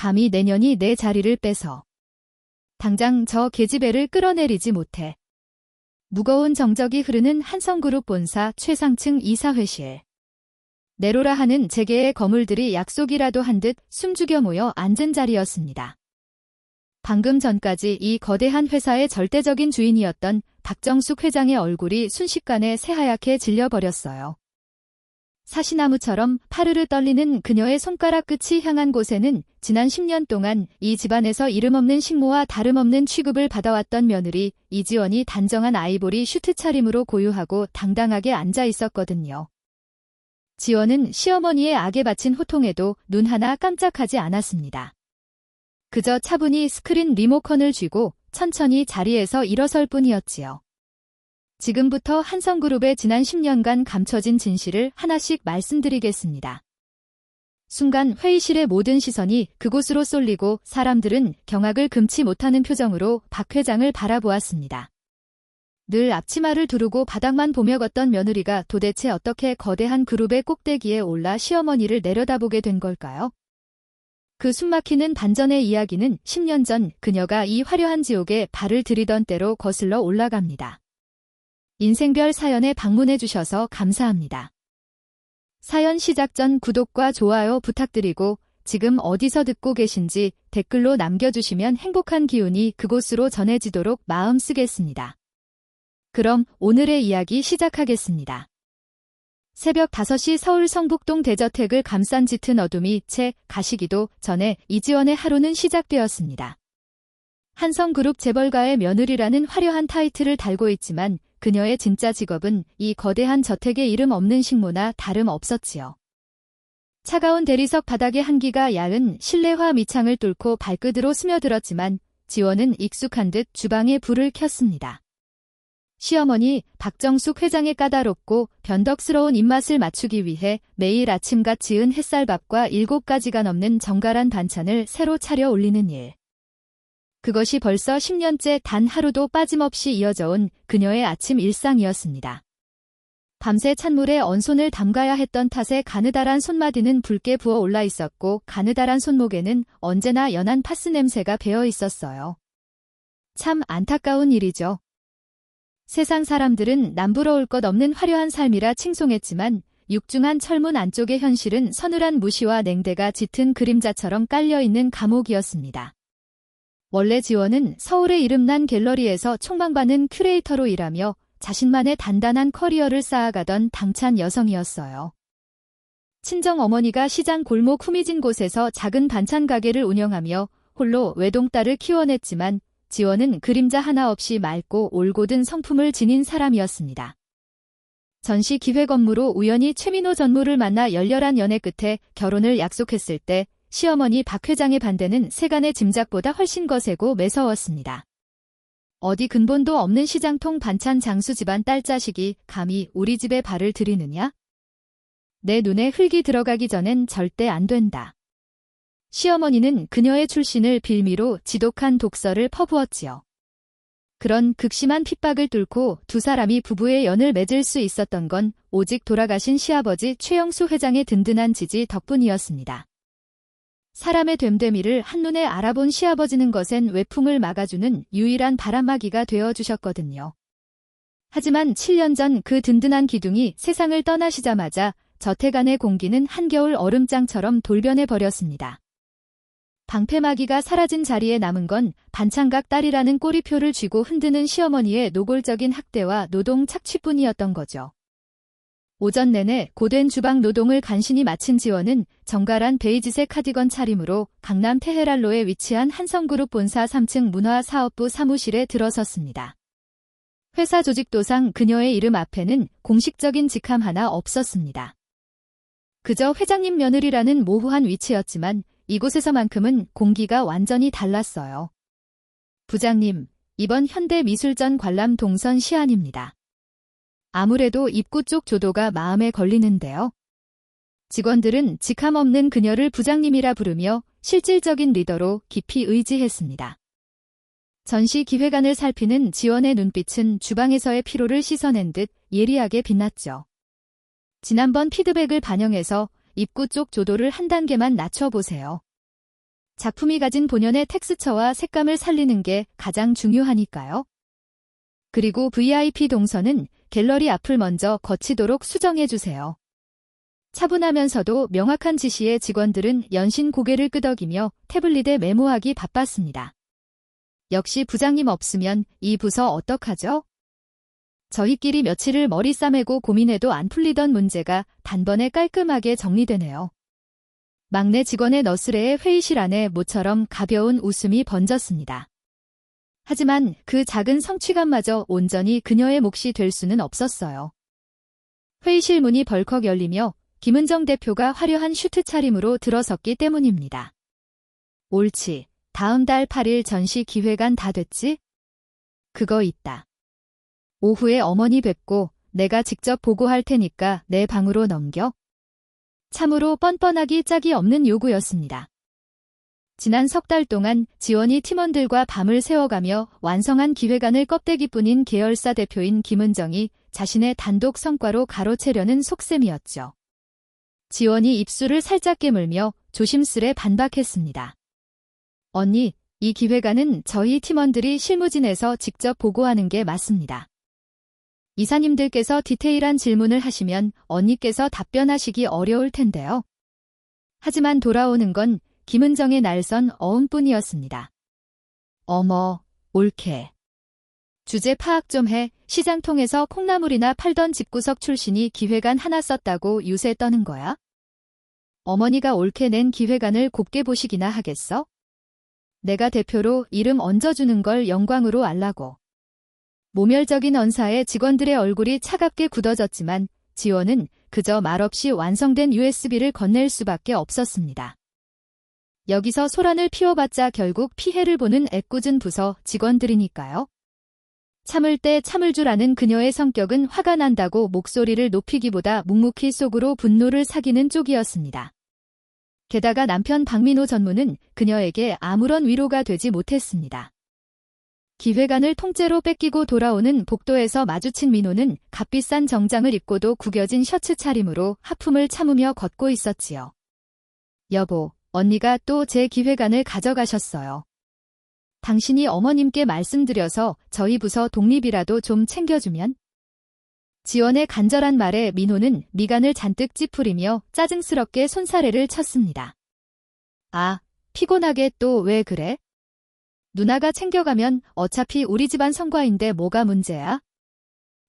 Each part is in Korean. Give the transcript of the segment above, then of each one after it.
감히 내년이 내 자리를 뺏어. 당장 저 계집애를 끌어내리지 못해. 무거운 정적이 흐르는 한성그룹 본사 최상층 이사회실. 내로라 하는 재계의 거물들이 약속이라도 한 듯 숨죽여 모여 앉은 자리였습니다. 방금 전까지 이 거대한 회사의 절대적인 주인이었던 박정숙 회장의 얼굴이 순식간에 새하얗게 질려버렸어요. 사시나무처럼 파르르 떨리는 그녀의 손가락 끝이 향한 곳에는 지난 10년 동안 이 집안에서 이름없는 식모와 다름없는 취급을 받아왔던 며느리 이지원이 단정한 아이보리 슈트 차림으로 고요하고 당당하게 앉아 있었거든요. 지원은 시어머니의 악에 바친 호통에도 눈 하나 깜짝하지 않았습니다. 그저 차분히 스크린 리모컨을 쥐고 천천히 자리에서 일어설 뿐이었지요. 지금부터 한성그룹의 지난 10년간 감춰진 진실을 하나씩 말씀드리겠습니다. 순간 회의실의 모든 시선이 그곳으로 쏠리고 사람들은 경악을 금치 못하는 표정으로 박 회장을 바라보았습니다. 늘 앞치마를 두르고 바닥만 보며 걷던 며느리가 도대체 어떻게 거대한 그룹의 꼭대기에 올라 시어머니를 내려다보게 된 걸까요? 그 숨막히는 반전의 이야기는 10년 전 그녀가 이 화려한 지옥에 발을 들이던 때로 거슬러 올라갑니다. 인생별 사연에 방문해 주셔서 감사합니다. 사연 시작 전 구독과 좋아요 부탁드리고 지금 어디서 듣고 계신지 댓글로 남겨주시면 행복한 기운이 그곳으로 전해지도록 마음 쓰겠습니다. 그럼 오늘의 이야기 시작하겠습니다. 새벽 5시 서울 성북동 대저택을 감싼 짙은 어둠이 채 가시기도 전에 이지원의 하루는 시작되었습니다. 한성그룹 재벌가의 며느리라는 화려한 타이틀을 달고 있지만 그녀의 진짜 직업은 이 거대한 저택의 이름 없는 식모나 다름없었지요. 차가운 대리석 바닥의 한기가 야은 실내화 밑창을 뚫고 발끝으로 스며들었지만 지원은 익숙한 듯 주방에 불을 켰습니다. 시어머니 박정숙 회장의 까다롭고 변덕스러운 입맛을 맞추기 위해 매일 아침갓 지은 햇살밥과 7가지가 넘는 정갈한 반찬을 새로 차려 올리는 일. 그것이 벌써 10년째 단 하루도 빠짐없이 이어져 온 그녀의 아침 일상이었습니다. 밤새 찬물에 언손을 담가야 했던 탓에 가느다란 손마디는 붉게 부어 올라 있었고 가느다란 손목에는 언제나 연한 파스 냄새가 배어 있었어요. 참 안타까운 일이죠. 세상 사람들은 남부러울 것 없는 화려한 삶이라 칭송했지만 육중한 철문 안쪽의 현실은 서늘한 무시와 냉대가 짙은 그림자처럼 깔려있는 감옥이었습니다. 원래 지원은 서울의 이름난 갤러리에서 촉망받는 큐레이터로 일하며 자신만의 단단한 커리어를 쌓아가던 당찬 여성이었어요. 친정어머니가 시장 골목 후미진 곳에서 작은 반찬 가게를 운영하며 홀로 외동딸을 키워냈지만 지원은 그림자 하나 없이 맑고 올곧은 성품을 지닌 사람이었습니다. 전시 기획 업무로 우연히 최민호 전무를 만나 열렬한 연애 끝에 결혼을 약속했을 때 시어머니 박 회장의 반대는 세간의 짐작보다 훨씬 거세고 매서웠습니다. 어디 근본도 없는 시장통 반찬 장수 집안 딸자식이 감히 우리 집에 발을 들이느냐? 내 눈에 흙이 들어가기 전엔 절대 안 된다. 시어머니는 그녀의 출신을 빌미로 지독한 독설을 퍼부었지요. 그런 극심한 핍박을 뚫고 두 사람이 부부의 연을 맺을 수 있었던 건 오직 돌아가신 시아버지 최영수 회장의 든든한 지지 덕분이었습니다. 사람의 됨됨이를 한눈에 알아본 시아버지는 것엔 외풍을 막아주는 유일한 바람막이가 되어주셨거든요. 하지만 7년 전 그 든든한 기둥이 세상을 떠나시자마자 저택 안의 공기는 한겨울 얼음장처럼 돌변해버렸습니다. 방패막이가 사라진 자리에 남은 건 반창각 딸이라는 꼬리표를 쥐고 흔드는 시어머니의 노골적인 학대와 노동 착취뿐이었던 거죠. 오전 내내 고된 주방 노동을 간신히 마친 지원은 정갈한 베이지색 카디건 차림으로 강남 테헤랄로에 위치한 한성그룹 본사 3층 문화사업부 사무실에 들어섰습니다. 회사 조직도상 그녀의 이름 앞에는 공식적인 직함 하나 없었습니다. 그저 회장님 며느리라는 모호한 위치였지만 이곳에서만큼은 공기가 완전히 달랐어요. 부장님, 이번 현대미술전 관람 동선 시안입니다. 아무래도 입구 쪽 조도가 마음에 걸리는데요. 직원들은 직함 없는 그녀를 부장님이라 부르며 실질적인 리더로 깊이 의지했습니다. 전시 기획안을 살피는 지원의 눈빛은 주방에서의 피로를 씻어낸 듯 예리하게 빛났죠. 지난번 피드백을 반영해서 입구 쪽 조도를 한 단계만 낮춰보세요. 작품이 가진 본연의 텍스처와 색감을 살리는 게 가장 중요하니까요. 그리고 VIP 동선은 갤러리 앞을 먼저 거치도록 수정해주세요. 차분하면서도 명확한 지시에 직원들은 연신 고개를 끄덕이며 태블릿에 메모하기 바빴습니다. 역시 부장님 없으면 이 부서 어떡하죠? 저희끼리 며칠을 머리 싸매고 고민해도 안 풀리던 문제가 단번에 깔끔하게 정리되네요. 막내 직원의 너스레의 회의실 안에 모처럼 가벼운 웃음이 번졌습니다. 하지만 그 작은 성취감마저 온전히 그녀의 몫이 될 수는 없었어요. 회의실 문이 벌컥 열리며 김은정 대표가 화려한 슈트 차림으로 들어섰기 때문입니다. 옳지. 다음 달 8일 전시 기획안 다 됐지? 그거 있다. 오후에 어머니 뵙고 내가 직접 보고할 테니까 내 방으로 넘겨. 참으로 뻔뻔하기 짝이 없는 요구였습니다. 지난 석 달 동안 지원이 팀원들과 밤을 새워가며 완성한 기획안을 껍데기뿐인 계열사 대표인 김은정이 자신의 단독 성과로 가로채려는 속셈이었죠. 지원이 입술을 살짝 깨물며 조심스레 반박했습니다. 언니, 이 기획안은 저희 팀원들이 실무진에서 직접 보고하는 게 맞습니다. 이사님들께서 디테일한 질문을 하시면 언니께서 답변하시기 어려울 텐데요. 하지만 돌아오는 건 김은정의 날선 어음뿐이었습니다. 어머, 옳게. 주제 파악 좀 해. 시장통에서 콩나물이나 팔던 집구석 출신이 기획안 하나 썼다고 유세 떠는 거야? 어머니가 옳게 낸 기획안을 곱게 보시기나 하겠어? 내가 대표로 이름 얹어주는 걸 영광으로 알라고. 모멸적인 언사에 직원들의 얼굴이 차갑게 굳어졌지만 지원은 그저 말없이 완성된 USB를 건넬 수밖에 없었습니다. 여기서 소란을 피워봤자 결국 피해를 보는 애꿎은 부서 직원들이니까요. 참을 때 참을 줄 아는 그녀의 성격은 화가 난다고 목소리를 높이기보다 묵묵히 속으로 분노를 사기는 쪽이었습니다. 게다가 남편 박민호 전무는 그녀에게 아무런 위로가 되지 못했습니다. 기획안을 통째로 뺏기고 돌아오는 복도에서 마주친 민호는 값비싼 정장을 입고도 구겨진 셔츠 차림으로 하품을 참으며 걷고 있었지요. 여보, 언니가 또 제 기획안을 가져가셨어요. 당신이 어머님께 말씀드려서 저희 부서 독립이라도 좀 챙겨주면? 지원의 간절한 말에 민호는 미간을 잔뜩 찌푸리며 짜증스럽게 손사래를 쳤습니다. 아, 피곤하게 또 왜 그래? 누나가 챙겨가면 어차피 우리 집안 성과인데 뭐가 문제야?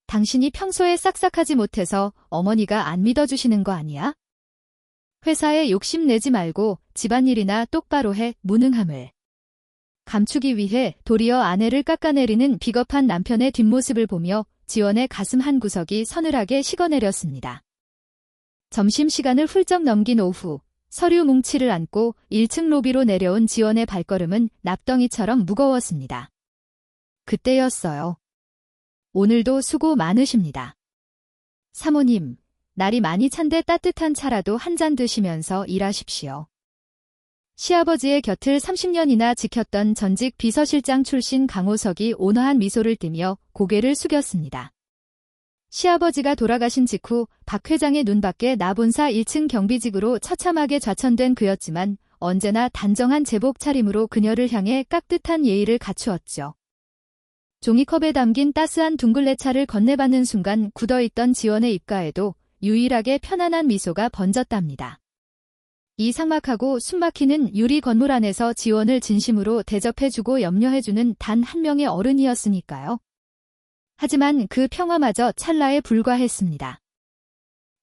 당신이 평소에 싹싹하지 못해서 어머니가 안 믿어주시는 거 아니야? 회사에 욕심내지 말고 집안일이나 똑바로 해. 무능함을 감추기 위해 도리어 아내를 깎아내리는 비겁한 남편의 뒷모습을 보며 지원의 가슴 한 구석이 서늘하게 식어내렸습니다. 점심시간을 훌쩍 넘긴 오후, 서류 뭉치를 안고 1층 로비로 내려온 지원의 발걸음은 납덩이처럼 무거웠습니다. 그때였어요. 오늘도 수고 많으십니다. 사모님, 날이 많이 찬데 따뜻한 차라도 한 잔 드시면서 일하십시오. 시아버지의 곁을 30년이나 지켰던 전직 비서실장 출신 강호석이 온화한 미소를 띠며 고개를 숙였습니다. 시아버지가 돌아가신 직후 박 회장의 눈밖에 나본사 1층 경비직으로 처참하게 좌천된 그였지만 언제나 단정한 제복 차림으로 그녀를 향해 깍듯한 예의를 갖추었죠. 종이컵에 담긴 따스한 둥글레차를 건네받는 순간 굳어있던 지원의 입가에도 유일하게 편안한 미소가 번졌답니다. 이 삭막하고 숨막히는 유리 건물 안에서 지원을 진심으로 대접해주고 염려해주는 단 한 명의 어른이었으니까요. 하지만 그 평화마저 찰나에 불과했습니다.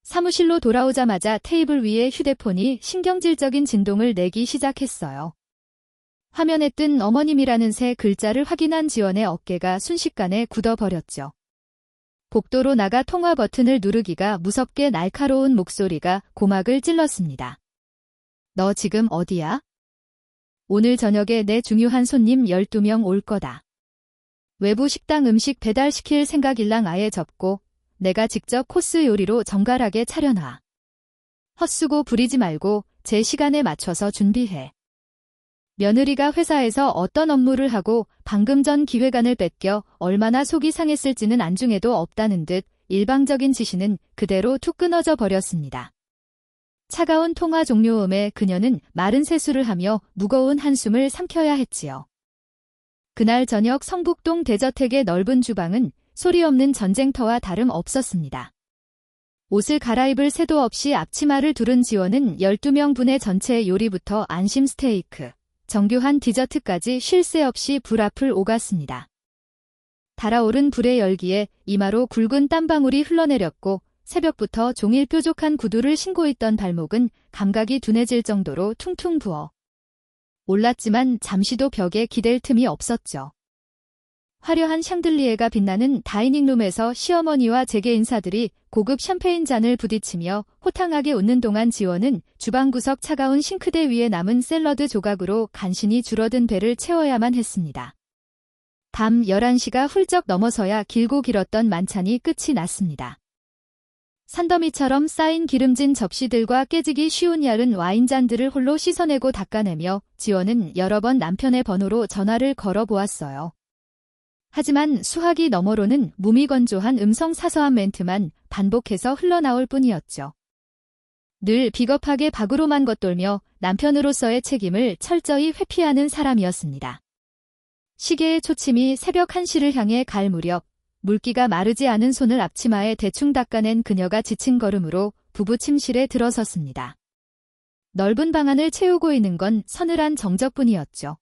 사무실로 돌아오자마자 테이블 위에 휴대폰이 신경질적인 진동을 내기 시작했어요. 화면에 뜬 어머님이라는 세 글자를 확인한 지원의 어깨가 순식간에 굳어버렸죠. 복도로 나가 통화 버튼을 누르기가 무섭게 날카로운 목소리가 고막을 찔렀습니다. 너 지금 어디야? 오늘 저녁에 내 중요한 손님 12명 올 거다. 외부 식당 음식 배달시킬 생각일랑 아예 접고 내가 직접 코스 요리로 정갈하게 차려놔. 헛수고 부리지 말고 제 시간에 맞춰서 준비해. 며느리가 회사에서 어떤 업무를 하고 방금 전 기획안을 뺏겨 얼마나 속이 상했을지는 안중에도 없다는 듯 일방적인 지시는 그대로 툭 끊어져 버렸습니다. 차가운 통화 종료음에 그녀는 마른 세수를 하며 무거운 한숨을 삼켜야 했지요. 그날 저녁 성북동 대저택의 넓은 주방은 소리 없는 전쟁터와 다름 없었습니다. 옷을 갈아입을 새도 없이 앞치마를 두른 지원은 12명분의 전체 요리부터 안심 스테이크, 정교한 디저트까지 쉴 새 없이 불 앞을 오갔습니다. 달아오른 불의 열기에 이마로 굵은 땀방울이 흘러내렸고 새벽부터 종일 뾰족한 구두를 신고 있던 발목은 감각이 둔해질 정도로 퉁퉁 부어 올랐지만 잠시도 벽에 기댈 틈이 없었죠. 화려한 샹들리에가 빛나는 다이닝룸에서 시어머니와 재계 인사들이 고급 샴페인 잔을 부딪히며 호탕하게 웃는 동안 지원은 주방 구석 차가운 싱크대 위에 남은 샐러드 조각으로 간신히 줄어든 배를 채워야만 했습니다. 밤 11시가 훌쩍 넘어서야 길고 길었던 만찬이 끝이 났습니다. 산더미처럼 쌓인 기름진 접시들과 깨지기 쉬운 얇은 와인잔들을 홀로 씻어내고 닦아내며 지원은 여러 번 남편의 번호로 전화를 걸어보았어요. 하지만 수화기 너머로는 무미건조한 음성 사서한 멘트만 반복해서 흘러나올 뿐이었죠. 늘 비겁하게 밖으로만 겉돌며 남편으로서의 책임을 철저히 회피하는 사람이었습니다. 시계의 초침이 새벽 1시를 향해 갈 무렵 물기가 마르지 않은 손을 앞치마에 대충 닦아낸 그녀가 지친 걸음으로 부부 침실에 들어섰습니다. 넓은 방안을 채우고 있는 건 서늘한 정적뿐이었죠.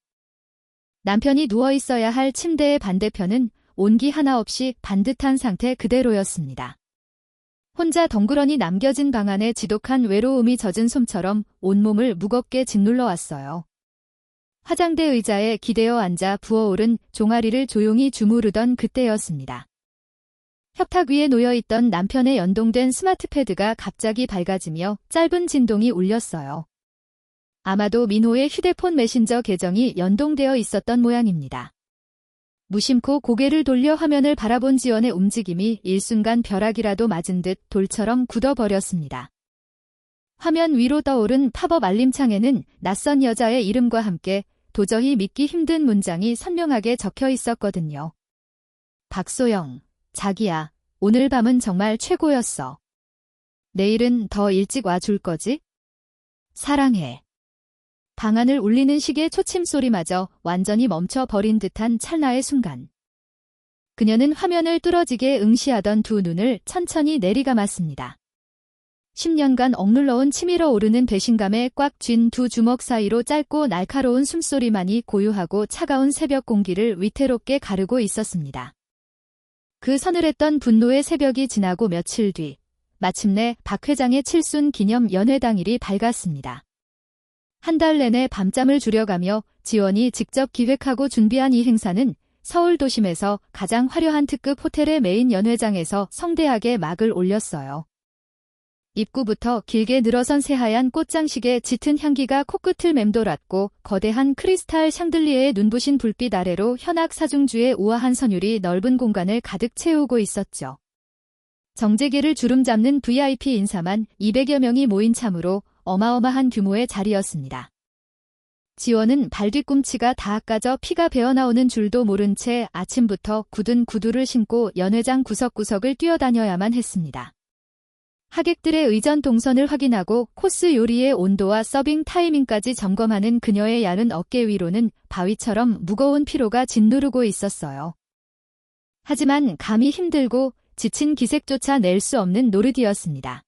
남편이 누워있어야 할 침대의 반대편은 온기 하나 없이 반듯한 상태 그대로였습니다. 혼자 덩그러니 남겨진 방 안에 지독한 외로움이 젖은 솜처럼 온몸을 무겁게 짓눌러 왔어요. 화장대 의자에 기대어 앉아 부어오른 종아리를 조용히 주무르던 그때였습니다. 협탁 위에 놓여있던 남편의 연동된 스마트패드가 갑자기 밝아지며 짧은 진동이 울렸어요. 아마도 민호의 휴대폰 메신저 계정이 연동되어 있었던 모양입니다. 무심코 고개를 돌려 화면을 바라본 지원의 움직임이 일순간 벼락이라도 맞은 듯 돌처럼 굳어버렸습니다. 화면 위로 떠오른 팝업 알림창에는 낯선 여자의 이름과 함께 도저히 믿기 힘든 문장이 선명하게 적혀 있었거든요. 박소영, 자기야, 오늘 밤은 정말 최고였어. 내일은 더 일찍 와줄 거지? 사랑해. 방안을 울리는 시계 초침 소리마저 완전히 멈춰버린 듯한 찰나의 순간. 그녀는 화면을 뚫어지게 응시하던 두 눈을 천천히 내리감았습니다. 10년간 억눌러온 치밀어 오르는 배신감에 꽉 쥔 두 주먹 사이로 짧고 날카로운 숨소리만이 고요하고 차가운 새벽 공기를 위태롭게 가르고 있었습니다. 그 서늘했던 분노의 새벽이 지나고 며칠 뒤, 마침내 박 회장의 칠순 기념 연회 당일이 밝았습니다. 한 달 내내 밤잠을 줄여가며 지원이 직접 기획하고 준비한 이 행사는 서울 도심에서 가장 화려한 특급 호텔의 메인 연회장에서 성대하게 막을 올렸어요. 입구부터 길게 늘어선 새하얀 꽃장식의 짙은 향기가 코끝을 맴돌았고 거대한 크리스탈 샹들리에의 눈부신 불빛 아래로 현악 사중주의 우아한 선율이 넓은 공간을 가득 채우고 있었죠. 정재계를 주름잡는 VIP 인사만 200여 명이 모인 참으로 어마어마한 규모의 자리였습니다. 지원은 발뒤꿈치가 다 까져 피가 배어나오는 줄도 모른 채 아침부터 굳은 구두를 신고 연회장 구석구석을 뛰어다녀야만 했습니다. 하객들의 의전 동선을 확인하고 코스 요리의 온도와 서빙 타이밍까지 점검하는 그녀의 얇은 어깨 위로는 바위처럼 무거운 피로가 짓누르고 있었어요. 하지만 감히 힘들고 지친 기색조차 낼 수 없는 노릇이었습니다.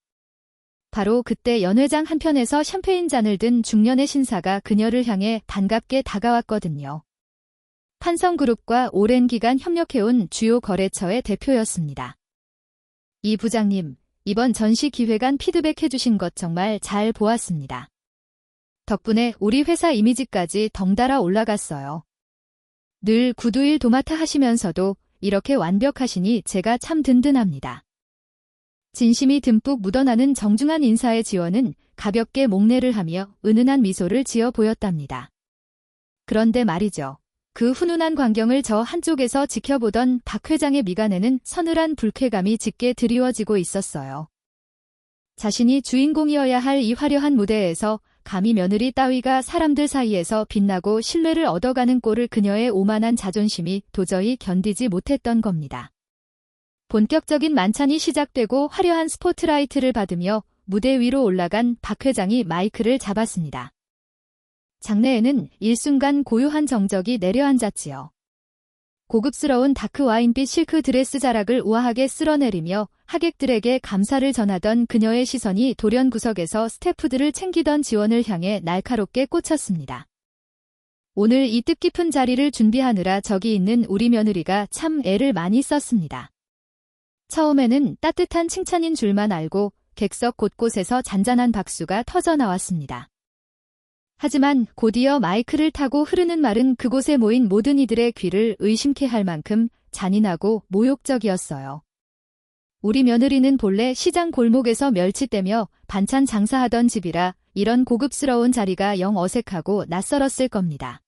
바로 그때 연회장 한편에서 샴페인 잔을 든 중년의 신사가 그녀를 향해 반갑게 다가왔거든요. 판성그룹과 오랜 기간 협력해온 주요 거래처의 대표였습니다. 이 부장님, 이번 전시 기획안 피드백해주신 것 정말 잘 보았습니다. 덕분에 우리 회사 이미지까지 덩달아 올라갔어요. 늘 구두일 도맡아 하시면서도 이렇게 완벽하시니 제가 참 든든합니다. 진심이 듬뿍 묻어나는 정중한 인사의 지원은 가볍게 목례를 하며 은은한 미소를 지어 보였답니다. 그런데 말이죠. 그 훈훈한 광경을 저 한쪽에서 지켜보던 박 회장의 미간에는 서늘한 불쾌감이 짙게 드리워지고 있었어요. 자신이 주인공이어야 할 이 화려한 무대에서 감히 며느리 따위가 사람들 사이에서 빛나고 신뢰를 얻어가는 꼴을 그녀의 오만한 자존심이 도저히 견디지 못했던 겁니다. 본격적인 만찬이 시작되고 화려한 스포트라이트를 받으며 무대 위로 올라간 박 회장이 마이크를 잡았습니다. 장내에는 일순간 고요한 정적이 내려앉았지요. 고급스러운 다크 와인빛 실크 드레스 자락을 우아하게 쓸어내리며 하객들에게 감사를 전하던 그녀의 시선이 돌연 구석에서 스태프들을 챙기던 지원을 향해 날카롭게 꽂혔습니다. 오늘 이 뜻깊은 자리를 준비하느라 저기 있는 우리 며느리가 참 애를 많이 썼습니다. 처음에는 따뜻한 칭찬인 줄만 알고 객석 곳곳에서 잔잔한 박수가 터져 나왔습니다. 하지만 곧이어 마이크를 타고 흐르는 말은 그곳에 모인 모든 이들의 귀를 의심케 할 만큼 잔인하고 모욕적이었어요. 우리 며느리는 본래 시장 골목에서 멸치 떼며 반찬 장사하던 집이라 이런 고급스러운 자리가 영 어색하고 낯설었을 겁니다.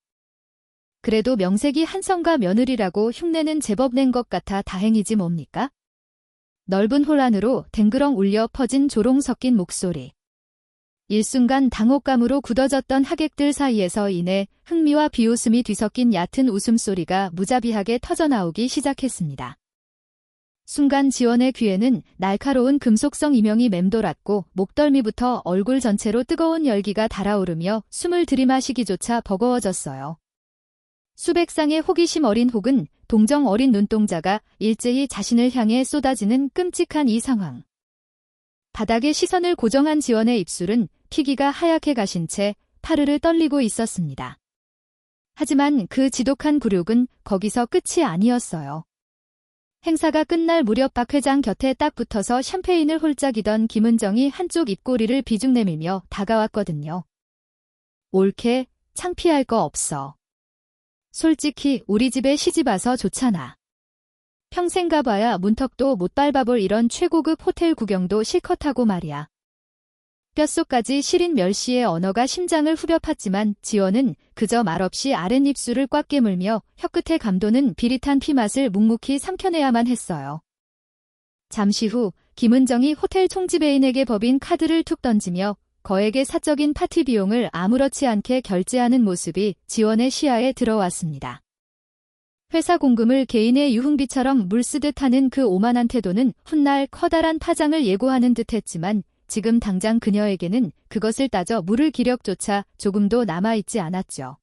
그래도 명색이 한성가 며느리라고 흉내는 제법 낸 것 같아 다행이지 뭡니까? 넓은 홀 안으로 댕그렁 울려 퍼진 조롱 섞인 목소리. 일순간 당혹감으로 굳어졌던 하객들 사이에서 이내 흥미와 비웃음이 뒤섞인 얕은 웃음소리가 무자비하게 터져나오기 시작했습니다. 순간 지원의 귀에는 날카로운 금속성 이명이 맴돌았고 목덜미부터 얼굴 전체로 뜨거운 열기가 달아오르며 숨을 들이마시기조차 버거워졌어요. 수백 쌍의 호기심 어린 혹은 동정 어린 눈동자가 일제히 자신을 향해 쏟아지는 끔찍한 이 상황. 바닥에 시선을 고정한 지원의 입술은 피기가 하얗게 가신 채 파르르 떨리고 있었습니다. 하지만 그 지독한 굴욕은 거기서 끝이 아니었어요. 행사가 끝날 무렵 박 회장 곁에 딱 붙어서 샴페인을 홀짝이던 김은정이 한쪽 입꼬리를 비중 내밀며 다가왔거든요. 옳게 창피할 거 없어. 솔직히 우리 집에 시집와서 좋잖아. 평생 가봐야 문턱도 못 밟아볼 이런 최고급 호텔 구경도 실컷 하고 말이야. 뼛속까지 시린 멸시의 언어가 심장을 후벼 팠지만 지원은 그저 말없이 아랫입술을 꽉 깨물며 혀끝에 감도는 비릿한 피맛을 묵묵히 삼켜내야만 했어요. 잠시 후 김은정이 호텔 총지배인에게 법인 카드를 툭 던지며 거액의 사적인 파티 비용을 아무렇지 않게 결제하는 모습이 지원의 시야에 들어왔습니다. 회사 공금을 개인의 유흥비처럼 물쓰듯 하는 그 오만한 태도는 훗날 커다란 파장을 예고하는 듯했지만 지금 당장 그녀에게는 그것을 따져 물을 기력조차 조금도 남아있지 않았죠.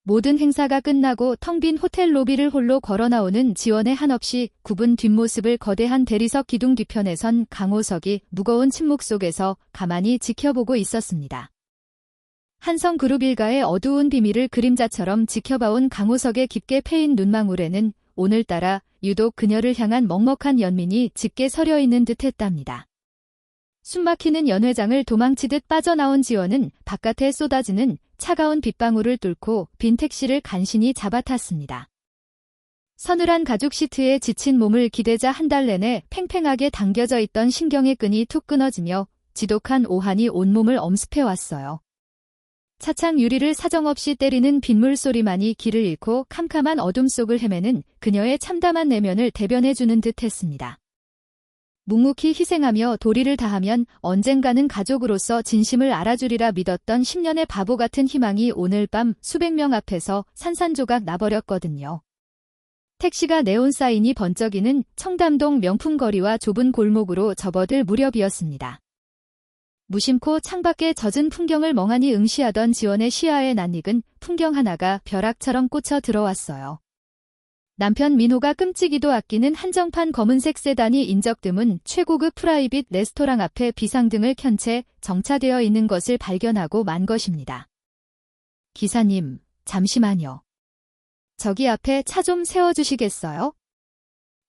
모든 행사가 끝나고 텅 빈 호텔 로비를 홀로 걸어나오는 지원의 한없이 굽은 뒷모습을 거대한 대리석 기둥 뒤편에 선 강호석이 무거운 침묵 속에서 가만히 지켜보고 있었습니다. 한성그룹 일가의 어두운 비밀을 그림자처럼 지켜봐온 강호석의 깊게 패인 눈망울에는 오늘따라 유독 그녀를 향한 먹먹한 연민이 짙게 서려있는 듯했답니다. 숨막히는 연회장을 도망치듯 빠져나온 지원은 바깥에 쏟아지는 차가운 빗방울을 뚫고 빈 택시를 간신히 잡아탔습니다. 서늘한 가죽 시트에 지친 몸을 기대자 한 달 내내 팽팽하게 당겨져 있던 신경의 끈이 툭 끊어지며 지독한 오한이 온몸을 엄습해왔어요. 차창 유리를 사정없이 때리는 빗물 소리만이 길을 잃고 캄캄한 어둠 속을 헤매는 그녀의 참담한 내면을 대변해주는 듯했습니다. 묵묵히 희생하며 도리를 다하면 언젠가는 가족으로서 진심을 알아주리라 믿었던 10년의 바보 같은 희망이 오늘 밤 수백 명 앞에서 산산조각 나버렸거든요. 택시가 네온 사인이 번쩍이는 청담동 명품거리와 좁은 골목으로 접어들 무렵이었습니다. 무심코 창밖의 젖은 풍경을 멍하니 응시하던 지원의 시야에 낯익은 풍경 하나가 벼락처럼 꽂혀 들어왔어요. 남편 민호가 끔찍이도 아끼는 한정판 검은색 세단이 인적 드문 최고급 프라이빗 레스토랑 앞에 비상등을 켠 채 정차되어 있는 것을 발견하고 만 것입니다. 기사님, 잠시만요. 저기 앞에 차 좀 세워주시겠어요?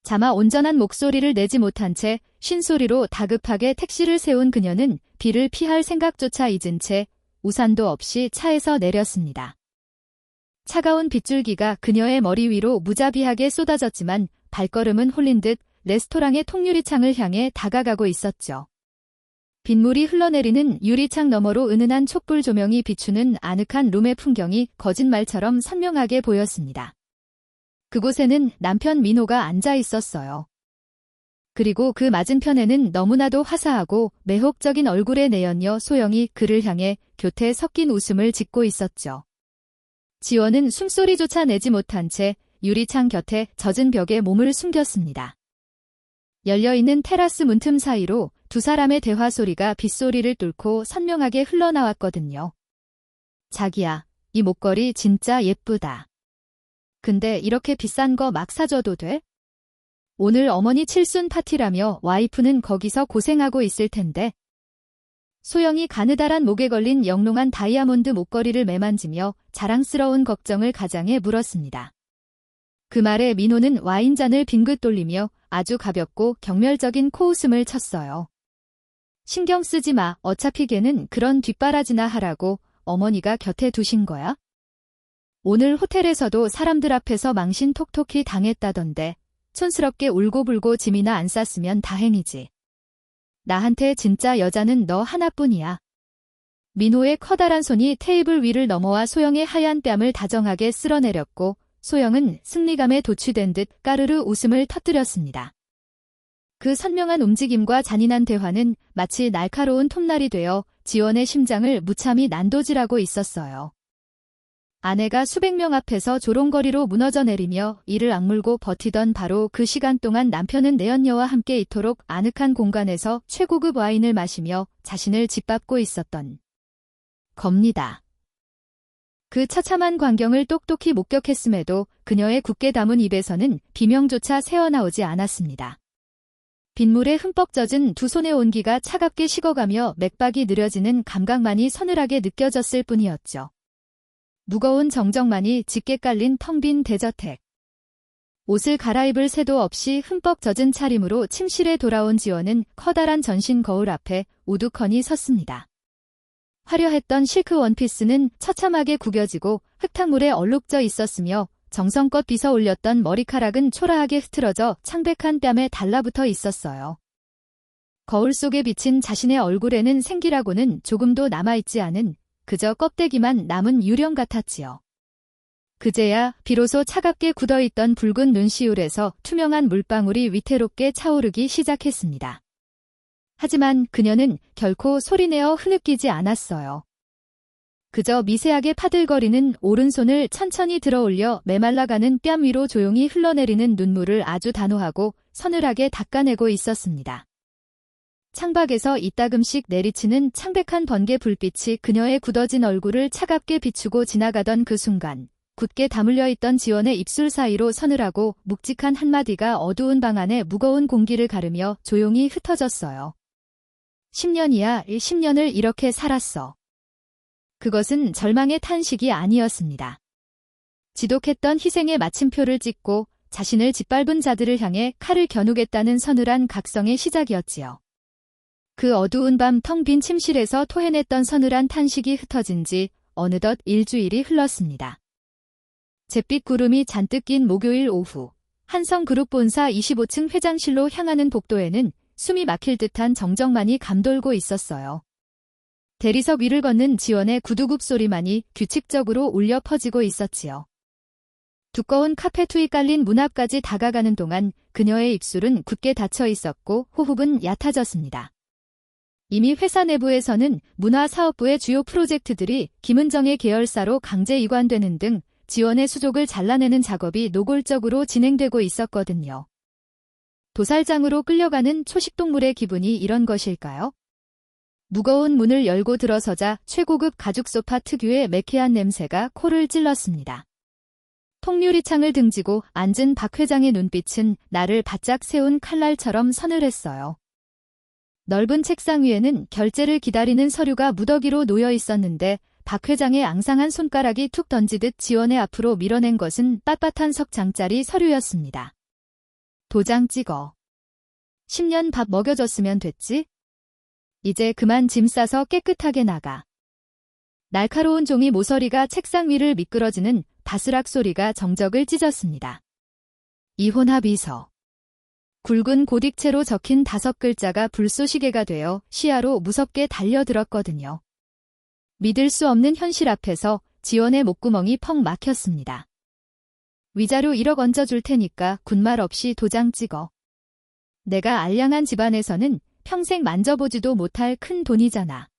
차마 온전한 목소리를 내지 못한 채 쉰소리로 다급하게 택시를 세운 그녀는 비를 피할 생각조차 잊은 채 우산도 없이 차에서 내렸습니다. 차가운 빗줄기가 그녀의 머리 위로 무자비하게 쏟아졌지만 발걸음은 홀린 듯 레스토랑의 통유리창을 향해 다가가고 있었죠. 빗물이 흘러내리는 유리창 너머로 은은한 촛불 조명이 비추는 아늑한 룸의 풍경이 거짓말처럼 선명하게 보였습니다. 그곳에는 남편 민호가 앉아 있었어요. 그리고 그 맞은편에는 너무나도 화사하고 매혹적인 얼굴의 내연녀 소영이 그를 향해 교태 섞인 웃음을 짓고 있었죠. 지원은 숨소리조차 내지 못한 채 유리창 곁에 젖은 벽에 몸을 숨겼습니다. 열려있는 테라스 문틈 사이로 두 사람의 대화 소리가 빗소리를 뚫고 선명하게 흘러나왔거든요. 자기야, 이 목걸이 진짜 예쁘다. 근데 이렇게 비싼 거 막 사줘도 돼? 오늘 어머니 칠순 파티라며 와이프는 거기서 고생하고 있을 텐데. 소영이 가느다란 목에 걸린 영롱한 다이아몬드 목걸이를 매만지며 자랑스러운 걱정을 가장해 물었습니다. 그 말에 민호는 와인잔을 빙긋 돌리며 아주 가볍고 경멸적인 코웃음을 쳤어요. 신경 쓰지 마. 어차피 걔는 그런 뒷바라지나 하라고 어머니가 곁에 두신 거야? 오늘 호텔에서도 사람들 앞에서 망신 톡톡히 당했다던데 촌스럽게 울고불고 짐이나 안 쌌으면 다행이지. 나한테 진짜 여자는 너 하나뿐이야. 민호의 커다란 손이 테이블 위를 넘어와 소영의 하얀 뺨을 다정하게 쓸어내렸고 소영은 승리감에 도취된 듯 까르르 웃음을 터뜨렸습니다. 그 선명한 움직임과 잔인한 대화는 마치 날카로운 톱날이 되어 지원의 심장을 무참히 난도질하고 있었어요. 아내가 수백 명 앞에서 조롱거리로 무너져 내리며 이를 악물고 버티던 바로 그 시간 동안 남편은 내연녀와 함께 이토록 아늑한 공간에서 최고급 와인을 마시며 자신을 짓밟고 있었던 겁니다. 그 처참한 광경을 똑똑히 목격했음에도 그녀의 굳게 담은 입에서는 비명조차 새어나오지 않았습니다. 빗물에 흠뻑 젖은 두 손의 온기가 차갑게 식어가며 맥박이 느려지는 감각만이 서늘하게 느껴졌을 뿐이었죠. 무거운 정적만이 짙게 깔린 텅 빈 대저택. 옷을 갈아입을 새도 없이 흠뻑 젖은 차림으로 침실에 돌아온 지원은 커다란 전신 거울 앞에 우두커니 섰습니다. 화려했던 실크 원피스는 처참하게 구겨지고 흙탕물에 얼룩져 있었으며 정성껏 빗어 올렸던 머리카락은 초라하게 흐트러져 창백한 뺨에 달라붙어 있었어요. 거울 속에 비친 자신의 얼굴에는 생기라고는 조금도 남아있지 않은 그저 껍데기만 남은 유령 같았지요. 그제야 비로소 차갑게 굳어있던 붉은 눈시울에서 투명한 물방울이 위태롭게 차오르기 시작했습니다. 하지만 그녀는 결코 소리내어 흐느끼지 않았어요. 그저 미세하게 파들거리는 오른손을 천천히 들어올려 메말라가는 뺨 위로 조용히 흘러내리는 눈물을 아주 단호하고 서늘하게 닦아내고 있었습니다. 창밖에서 이따금씩 내리치는 창백한 번개 불빛이 그녀의 굳어진 얼굴을 차갑게 비추고 지나가던 그 순간 굳게 다물려 있던 지원의 입술 사이로 서늘하고 묵직한 한마디가 어두운 방 안의 무거운 공기를 가르며 조용히 흩어졌어요. 10년이야, 10년을 이렇게 살았어. 그것은 절망의 탄식이 아니었습니다. 지독했던 희생의 마침표를 찍고 자신을 짓밟은 자들을 향해 칼을 겨누겠다는 서늘한 각성의 시작이었지요. 그 어두운 밤 텅 빈 침실에서 토해냈던 서늘한 탄식이 흩어진 지 어느덧 일주일이 흘렀습니다. 잿빛 구름이 잔뜩 낀 목요일 오후, 한성그룹 본사 25층 회장실로 향하는 복도에는 숨이 막힐 듯한 정적만이 감돌고 있었어요. 대리석 위를 걷는 지원의 구두굽 소리만이 규칙적으로 울려 퍼지고 있었지요. 두꺼운 카페 위 깔린 문 앞까지 다가가는 동안 그녀의 입술은 굳게 닫혀 있었고 호흡은 얕아졌습니다. 이미 회사 내부에서는 문화사업부의 주요 프로젝트들이 김은정의 계열사로 강제 이관되는 등 지원의 수족을 잘라내는 작업이 노골적으로 진행되고 있었거든요. 도살장으로 끌려가는 초식동물의 기분이 이런 것일까요? 무거운 문을 열고 들어서자 최고급 가죽 소파 특유의 매캐한 냄새가 코를 찔렀습니다. 통유리창을 등지고 앉은 박 회장의 눈빛은 나를 바짝 세운 칼날처럼 서늘했어요. 넓은 책상 위에는 결제를 기다리는 서류가 무더기로 놓여 있었는데 박 회장의 앙상한 손가락이 툭 던지듯 지원의 앞으로 밀어낸 것은 빳빳한 석장짜리 서류였습니다. 도장 찍어. 10년 밥 먹여줬으면 됐지? 이제 그만 짐 싸서 깨끗하게 나가. 날카로운 종이 모서리가 책상 위를 미끄러지는 바스락 소리가 정적을 찢었습니다. 이혼합의서. 굵은 고딕체로 적힌 5글자가 불쏘시개가 되어 시야로 무섭게 달려들었거든요. 믿을 수 없는 현실 앞에서 지원의 목구멍이 펑 막혔습니다. 위자료 1억 얹어줄 테니까 군말 없이 도장 찍어. 내가 알량한 집안에서는 평생 만져보지도 못할 큰 돈이잖아.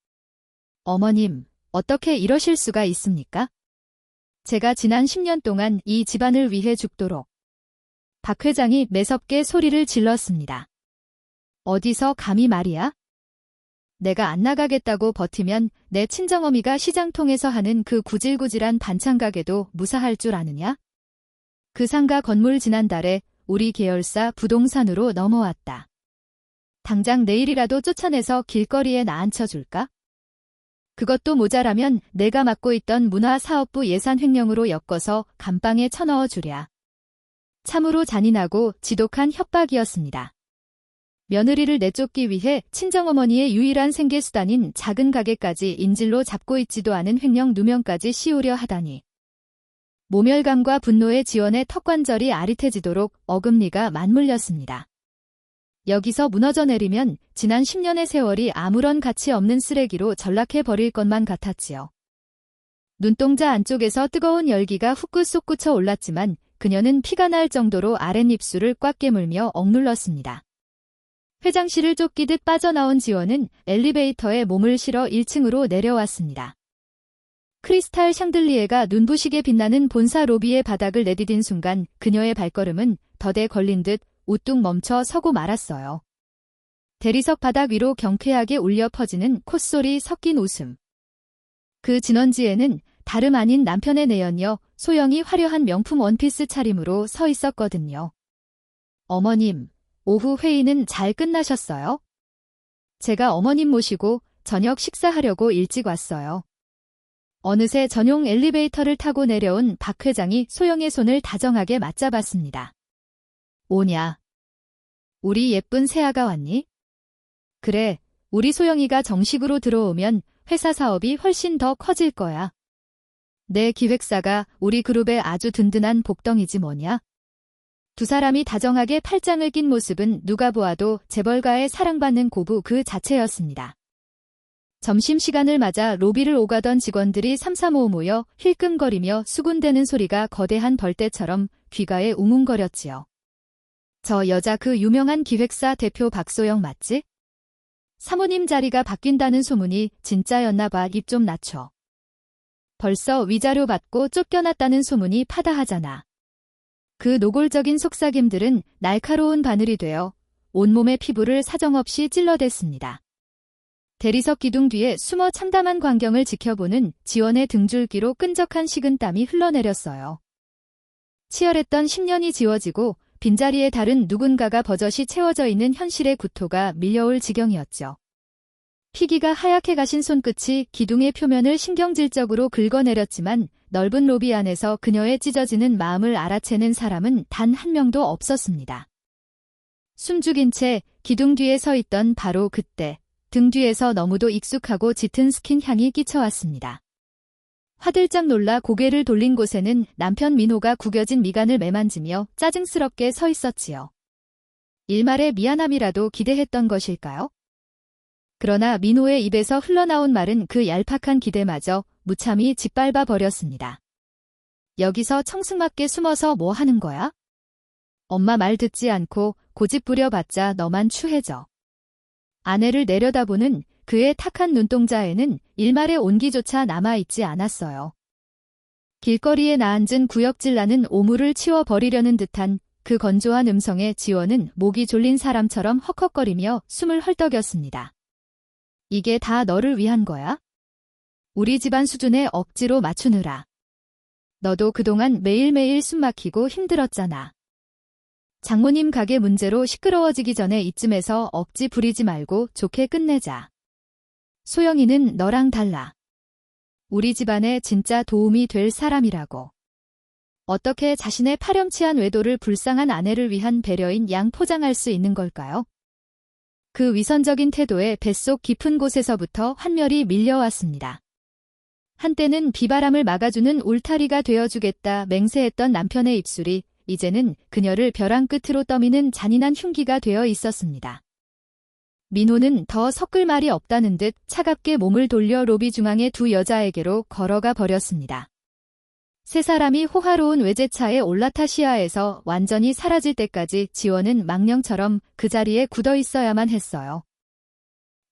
어머님, 어떻게 이러실 수가 있습니까? 제가 지난 10년 동안 이 집안을 위해 죽도록. 박 회장이 매섭게 소리를 질렀습니다. 어디서 감히 말이야? 내가 안 나가겠다고 버티면 내 친정어미가 시장통에서 하는 그 구질구질한 반찬 가게도 무사할 줄 아느냐? 그 상가 건물 지난달에 우리 계열사 부동산으로 넘어왔다. 당장 내일이라도 쫓아내서 길거리에 나앉혀줄까? 그것도 모자라면 내가 맡고 있던 문화사업부 예산 횡령으로 엮어서 감방에 쳐넣어 주랴. 참으로 잔인하고 지독한 협박이었습니다. 며느리를 내쫓기 위해 친정어머니의 유일한 생계수단인 작은 가게까지 인질로 잡고 있지도 않은 횡령 누명까지 씌우려 하다니. 모멸감과 분노의 지원에 턱관절이 아릿해지도록 어금니가 맞물렸습니다. 여기서 무너져 내리면 지난 10년의 세월이 아무런 가치 없는 쓰레기로 전락해버릴 것만 같았지요. 눈동자 안쪽에서 뜨거운 열기가 후끈 솟구쳐 올랐지만 그녀는 피가 날 정도로 아랫입술을 꽉 깨물며 억눌렀습니다. 회장실을 쫓기듯 빠져나온 지원은 엘리베이터에 몸을 실어 1층으로 내려왔습니다. 크리스탈 샹들리에가 눈부시게 빛나는 본사 로비의 바닥을 내디딘 순간 그녀의 발걸음은 덫에 걸린 듯 우뚝 멈춰 서고 말았어요. 대리석 바닥 위로 경쾌하게 울려 퍼지는 콧소리 섞인 웃음. 그 진원지에는 다름 아닌 남편의 내연녀 소영이 화려한 명품 원피스 차림으로 서 있었거든요. 어머님, 오후 회의는 잘 끝나셨어요? 제가 어머님 모시고 저녁 식사하려고 일찍 왔어요. 어느새 전용 엘리베이터를 타고 내려온 박 회장이 소영의 손을 다정하게 맞잡았습니다. 오냐? 우리 예쁜 새아가 왔니? 그래, 우리 소영이가 정식으로 들어오면 회사 사업이 훨씬 더 커질 거야. 내 기획사가 우리 그룹의 아주 든든한 복덩이지 뭐냐? 두 사람이 다정하게 팔짱을 낀 모습은 누가 보아도 재벌가의 사랑받는 고부 그 자체였습니다. 점심시간을 맞아 로비를 오가던 직원들이 삼삼오오 모여 힐끔거리며 수군대는 소리가 거대한 벌떼처럼 귓가에 웅웅거렸지요. 저 여자 그 유명한 기획사 대표 박소영 맞지? 사모님 자리가 바뀐다는 소문이 진짜였나 봐. 입 좀 낮춰. 벌써 위자료 받고 쫓겨났다는 소문이 파다하잖아. 그 노골적인 속삭임들은 날카로운 바늘이 되어 온몸의 피부를 사정없이 찔러댔습니다. 대리석 기둥 뒤에 숨어 참담한 광경을 지켜보는 지원의 등줄기로 끈적한 식은땀이 흘러내렸어요. 치열했던 10년이 지워지고 빈자리에 다른 누군가가 버젓이 채워져 있는 현실의 구토가 밀려올 지경이었죠. 피기가 하얗게 가신 손끝이 기둥의 표면을 신경질적으로 긁어내렸지만 넓은 로비 안에서 그녀의 찢어지는 마음을 알아채는 사람은 단 한 명도 없었습니다. 숨죽인 채 기둥 뒤에 서 있던 바로 그때 등 뒤에서 너무도 익숙하고 짙은 스킨 향이 끼쳐왔습니다. 화들짝 놀라 고개를 돌린 곳에는 남편 민호가 구겨진 미간을 매만지며 짜증스럽게 서 있었지요. 일말의 미안함이라도 기대했던 것일까요? 그러나 민호의 입에서 흘러나온 말은 그 얄팍한 기대마저 무참히 짓밟아 버렸습니다. 여기서 청승맞게 숨어서 뭐 하는 거야? 엄마 말 듣지 않고 고집 부려봤자 너만 추해져. 아내를 내려다보는 그의 탁한 눈동자에는 일말의 온기조차 남아있지 않았어요. 길거리에 나앉은 구역질 나는 오물을 치워버리려는 듯한 그 건조한 음성에 지원은 목이 졸린 사람처럼 헉헉거리며 숨을 헐떡였습니다. 이게 다 너를 위한 거야? 우리 집안 수준에 억지로 맞추느라. 너도 그동안 매일매일 숨막히고 힘들었잖아. 장모님 가게 문제로 시끄러워지기 전에 이쯤에서 억지 부리지 말고 좋게 끝내자. 소영이는 너랑 달라. 우리 집안에 진짜 도움이 될 사람이라고. 어떻게 자신의 파렴치한 외도를 불쌍한 아내를 위한 배려인 양 포장할 수 있는 걸까요? 그 위선적인 태도에 뱃속 깊은 곳에서부터 환멸이 밀려왔습니다. 한때는 비바람을 막아주는 울타리가 되어주겠다 맹세했던 남편의 입술이 이제는 그녀를 벼랑 끝으로 떠미는 잔인한 흉기가 되어 있었습니다. 민호는 더 섞을 말이 없다는 듯 차갑게 몸을 돌려 로비 중앙의 두 여자에게로 걸어가 버렸습니다. 세 사람이 호화로운 외제차에 올라타 시야에서 완전히 사라질 때까지 지원은 망령처럼 그 자리에 굳어 있어야만 했어요.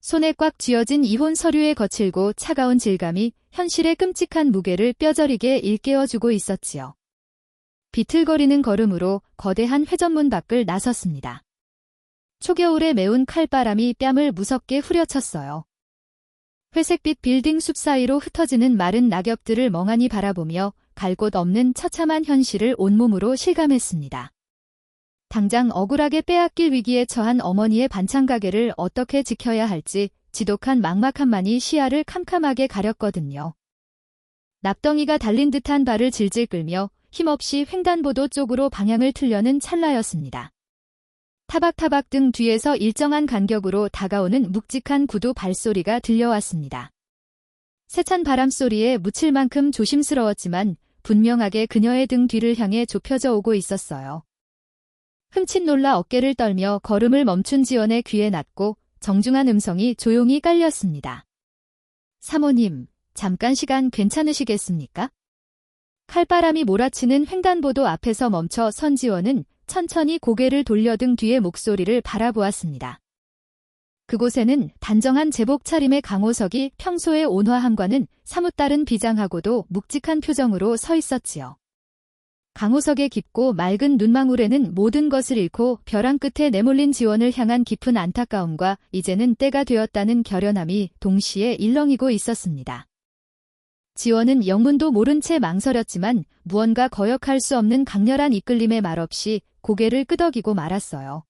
손에 꽉 쥐어진 이혼 서류의 거칠고 차가운 질감이 현실의 끔찍한 무게를 뼈저리게 일깨워주고 있었지요. 비틀거리는 걸음으로 거대한 회전문 밖을 나섰습니다. 초겨울의 매운 칼바람이 뺨을 무섭게 후려쳤어요. 회색빛 빌딩 숲 사이로 흩어지는 마른 낙엽들을 멍하니 바라보며 갈 곳 없는 처참한 현실을 온몸으로 실감했습니다. 당장 억울하게 빼앗길 위기에 처한 어머니의 반찬 가게를 어떻게 지켜야 할지 지독한 막막함만이 시야를 캄캄하게 가렸거든요. 납덩이가 달린 듯한 발을 질질 끌며 힘없이 횡단보도 쪽으로 방향을 틀려는 찰나였습니다. 타박타박 등 뒤에서 일정한 간격으로 다가오는 묵직한 구두 발소리가 들려왔습니다. 세찬 바람소리에 묻힐 만큼 조심스러웠지만 분명하게 그녀의 등 뒤를 향해 좁혀져 오고 있었어요. 흠칫 놀라 어깨를 떨며 걸음을 멈춘 지원의 귀에 낮고 정중한 음성이 조용히 깔렸습니다. 사모님, 잠깐 시간 괜찮으시겠습니까? 칼바람이 몰아치는 횡단보도 앞에서 멈춰 선 지원은 천천히 고개를 돌려 등 뒤의 목소리를 바라보았습니다. 그곳에는 단정한 제복 차림의 강호석이 평소의 온화함과는 사뭇 다른 비장하고도 묵직한 표정으로 서 있었지요. 강호석의 깊고 맑은 눈망울에는 모든 것을 잃고 벼랑 끝에 내몰린 지원을 향한 깊은 안타까움과 이제는 때가 되었다는 결연함이 동시에 일렁이고 있었습니다. 지원은 영문도 모른 채 망설였지만 무언가 거역할 수 없는 강렬한 이끌림에 말없이 고개를 끄덕이고 말았어요.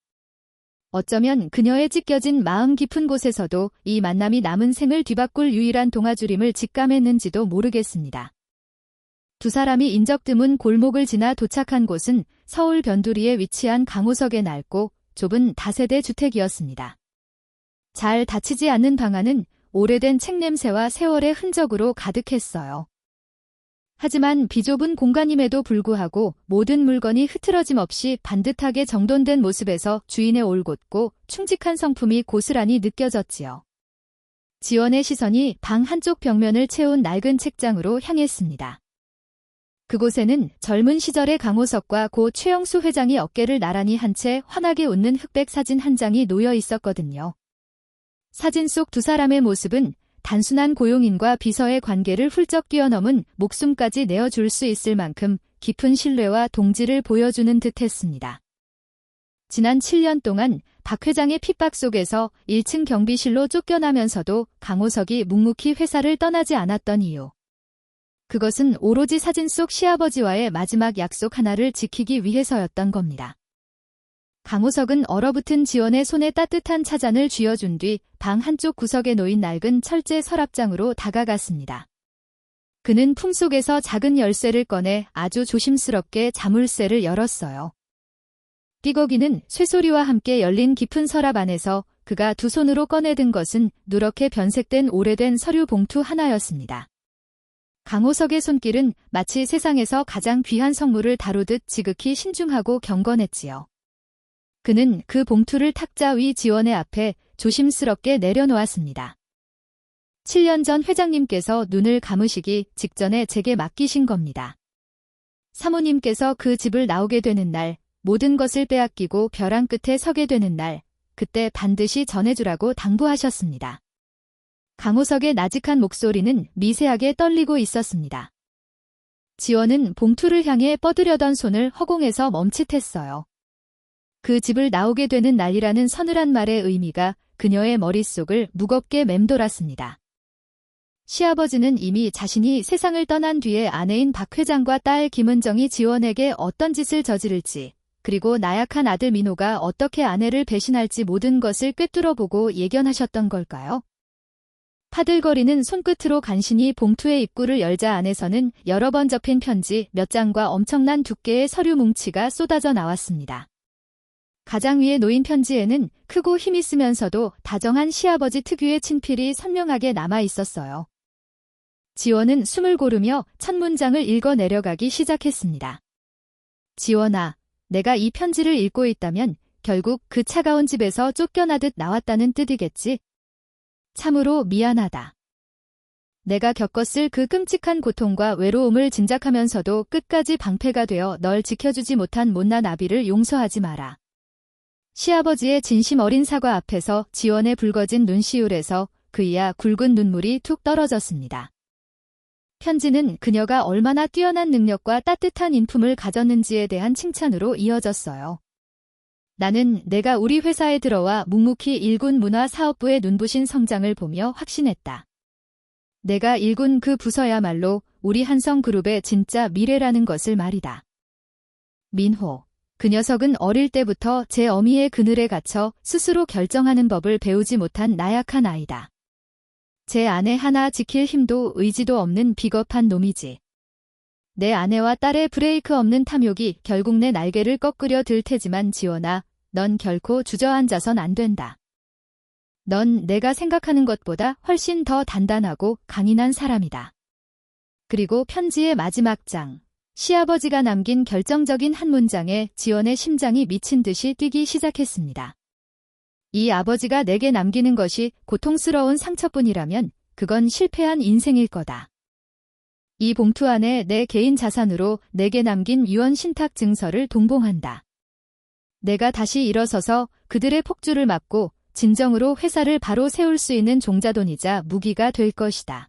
어쩌면 그녀의 찢겨진 마음 깊은 곳에서도 이 만남이 남은 생을 뒤바꿀 유일한 동아줄임을 직감했는지도 모르겠습니다. 두 사람이 인적 드문 골목을 지나 도착한 곳은 서울 변두리에 위치한 강호석의 낡고 좁은 다세대 주택이었습니다. 잘 닫히지 않는 방 안은 오래된 책 냄새와 세월의 흔적으로 가득했어요. 하지만 비좁은 공간임에도 불구하고 모든 물건이 흐트러짐 없이 반듯하게 정돈된 모습에서 주인의 올곧고 충직한 성품이 고스란히 느껴졌지요. 지원의 시선이 방 한쪽 벽면을 채운 낡은 책장으로 향했습니다. 그곳에는 젊은 시절의 강호석과 고 최영수 회장이 어깨를 나란히 한 채 환하게 웃는 흑백 사진 한 장이 놓여 있었거든요. 사진 속 두 사람의 모습은 단순한 고용인과 비서의 관계를 훌쩍 뛰어넘은 목숨까지 내어줄 수 있을 만큼 깊은 신뢰와 동지를 보여주는 듯했습니다. 지난 7년 동안 박 회장의 핍박 속에서 1층 경비실로 쫓겨나면서도 강호석이 묵묵히 회사를 떠나지 않았던 이유. 그것은 오로지 사진 속 시아버지와의 마지막 약속 하나를 지키기 위해서였던 겁니다. 강호석은 얼어붙은 지원의 손에 따뜻한 차잔을 쥐어준 뒤 방 한쪽 구석에 놓인 낡은 철제 서랍장으로 다가갔습니다. 그는 품속에서 작은 열쇠를 꺼내 아주 조심스럽게 자물쇠를 열었어요. 띠거기는 쇠소리와 함께 열린 깊은 서랍 안에서 그가 두 손으로 꺼내든 것은 누렇게 변색된 오래된 서류 봉투 하나였습니다. 강호석의 손길은 마치 세상에서 가장 귀한 성물을 다루듯 지극히 신중하고 경건했지요. 그는 그 봉투를 탁자 위 지원의 앞에 조심스럽게 내려놓았습니다. 7년 전 회장님께서 눈을 감으시기 직전에 제게 맡기신 겁니다. 사모님께서 그 집을 나오게 되는 날, 모든 것을 빼앗기고 벼랑 끝에 서게 되는 날, 그때 반드시 전해주라고 당부하셨습니다. 강호석의 나직한 목소리는 미세하게 떨리고 있었습니다. 지원은 봉투를 향해 뻗으려던 손을 허공에서 멈칫했어요. 그 집을 나오게 되는 날이라는 서늘한 말의 의미가 그녀의 머릿속을 무겁게 맴돌았습니다. 시아버지는 이미 자신이 세상을 떠난 뒤에 아내인 박 회장과 딸 김은정이 지원에게 어떤 짓을 저지를지, 그리고 나약한 아들 민호가 어떻게 아내를 배신할지 모든 것을 꿰뚫어보고 예견하셨던 걸까요? 파들거리는 손끝으로 간신히 봉투의 입구를 열자 안에서는 여러 번 접힌 편지 몇 장과 엄청난 두께의 서류 뭉치가 쏟아져 나왔습니다. 가장 위에 놓인 편지에는 크고 힘있으면서도 다정한 시아버지 특유의 친필이 선명하게 남아 있었어요. 지원은 숨을 고르며 첫 문장을 읽어 내려가기 시작했습니다. 지원아, 내가 이 편지를 읽고 있다면 결국 그 차가운 집에서 쫓겨나듯 나왔다는 뜻이겠지? 참으로 미안하다. 내가 겪었을 그 끔찍한 고통과 외로움을 짐작하면서도 끝까지 방패가 되어 널 지켜주지 못한 못난 아비를 용서하지 마라. 시아버지의 진심 어린 사과 앞에서 지원의 붉어진 눈시울에서 그이야 굵은 눈물이 툭 떨어졌습니다. 편지는 그녀가 얼마나 뛰어난 능력과 따뜻한 인품을 가졌는지에 대한 칭찬으로 이어졌어요. 나는 내가 우리 회사에 들어와 묵묵히 일군 문화사업부의 눈부신 성장을 보며 확신했다. 내가 일군 그 부서야말로 우리 한성그룹의 진짜 미래라는 것을 말이다. 민호. 그 녀석은 어릴 때부터 제 어미의 그늘에 갇혀 스스로 결정하는 법을 배우지 못한 나약한 아이다. 제 아내 하나 지킬 힘도 의지도 없는 비겁한 놈이지. 내 아내와 딸의 브레이크 없는 탐욕이 결국 내 날개를 꺾으려 들 테지만 지원아, 넌 결코 주저앉아선 안 된다. 넌 내가 생각하는 것보다 훨씬 더 단단하고 강인한 사람이다. 그리고 편지의 마지막 장. 시아버지가 남긴 결정적인 한 문장에 지원의 심장이 미친 듯이 뛰기 시작했습니다. 이 아버지가 내게 남기는 것이 고통스러운 상처뿐이라면 그건 실패한 인생일 거다. 이 봉투 안에 내 개인 자산으로 내게 남긴 유언 신탁 증서를 동봉한다. 내가 다시 일어서서 그들의 폭주를 막고 진정으로 회사를 바로 세울 수 있는 종자돈이자 무기가 될 것이다.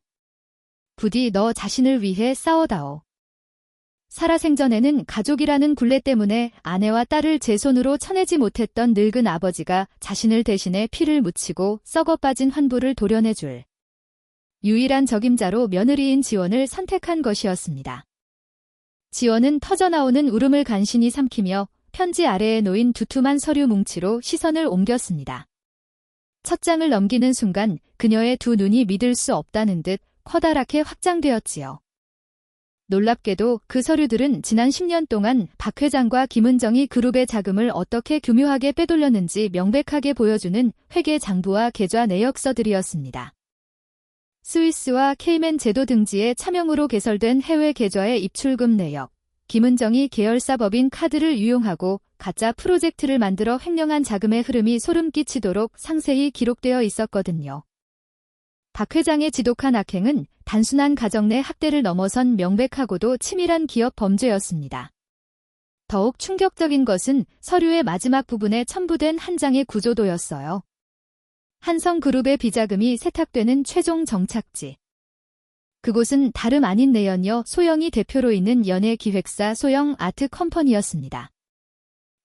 부디 너 자신을 위해 싸워다오. 살아생전에는 가족이라는 굴레 때문에 아내와 딸을 제 손으로 쳐내지 못했던 늙은 아버지가 자신을 대신해 피를 묻히고 썩어빠진 환부를 도려내줄 유일한 적임자로 며느리인 지원을 선택한 것이었습니다. 지원은 터져나오는 울음을 간신히 삼키며 편지 아래에 놓인 두툼한 서류 뭉치로 시선을 옮겼습니다. 첫 장을 넘기는 순간 그녀의 두 눈이 믿을 수 없다는 듯 커다랗게 확장되었지요. 놀랍게도 그 서류들은 지난 10년 동안 박 회장과 김은정이 그룹의 자금을 어떻게 교묘하게 빼돌렸는지 명백하게 보여주는 회계 장부와 계좌 내역서들이었습니다. 스위스와 케이맨 제도 등지의 차명으로 개설된 해외 계좌의 입출금 내역, 김은정이 계열사 법인 카드를 유용하고 가짜 프로젝트를 만들어 횡령한 자금의 흐름이 소름 끼치도록 상세히 기록되어 있었거든요. 박 회장의 지독한 악행은 단순한 가정 내 학대를 넘어선 명백하고도 치밀한 기업 범죄였습니다. 더욱 충격적인 것은 서류의 마지막 부분에 첨부된 한 장의 구조도였어요. 한성그룹의 비자금이 세탁되는 최종 정착지. 그곳은 다름 아닌 내연녀 소영이 대표로 있는 연예기획사 소영 아트컴퍼니였습니다.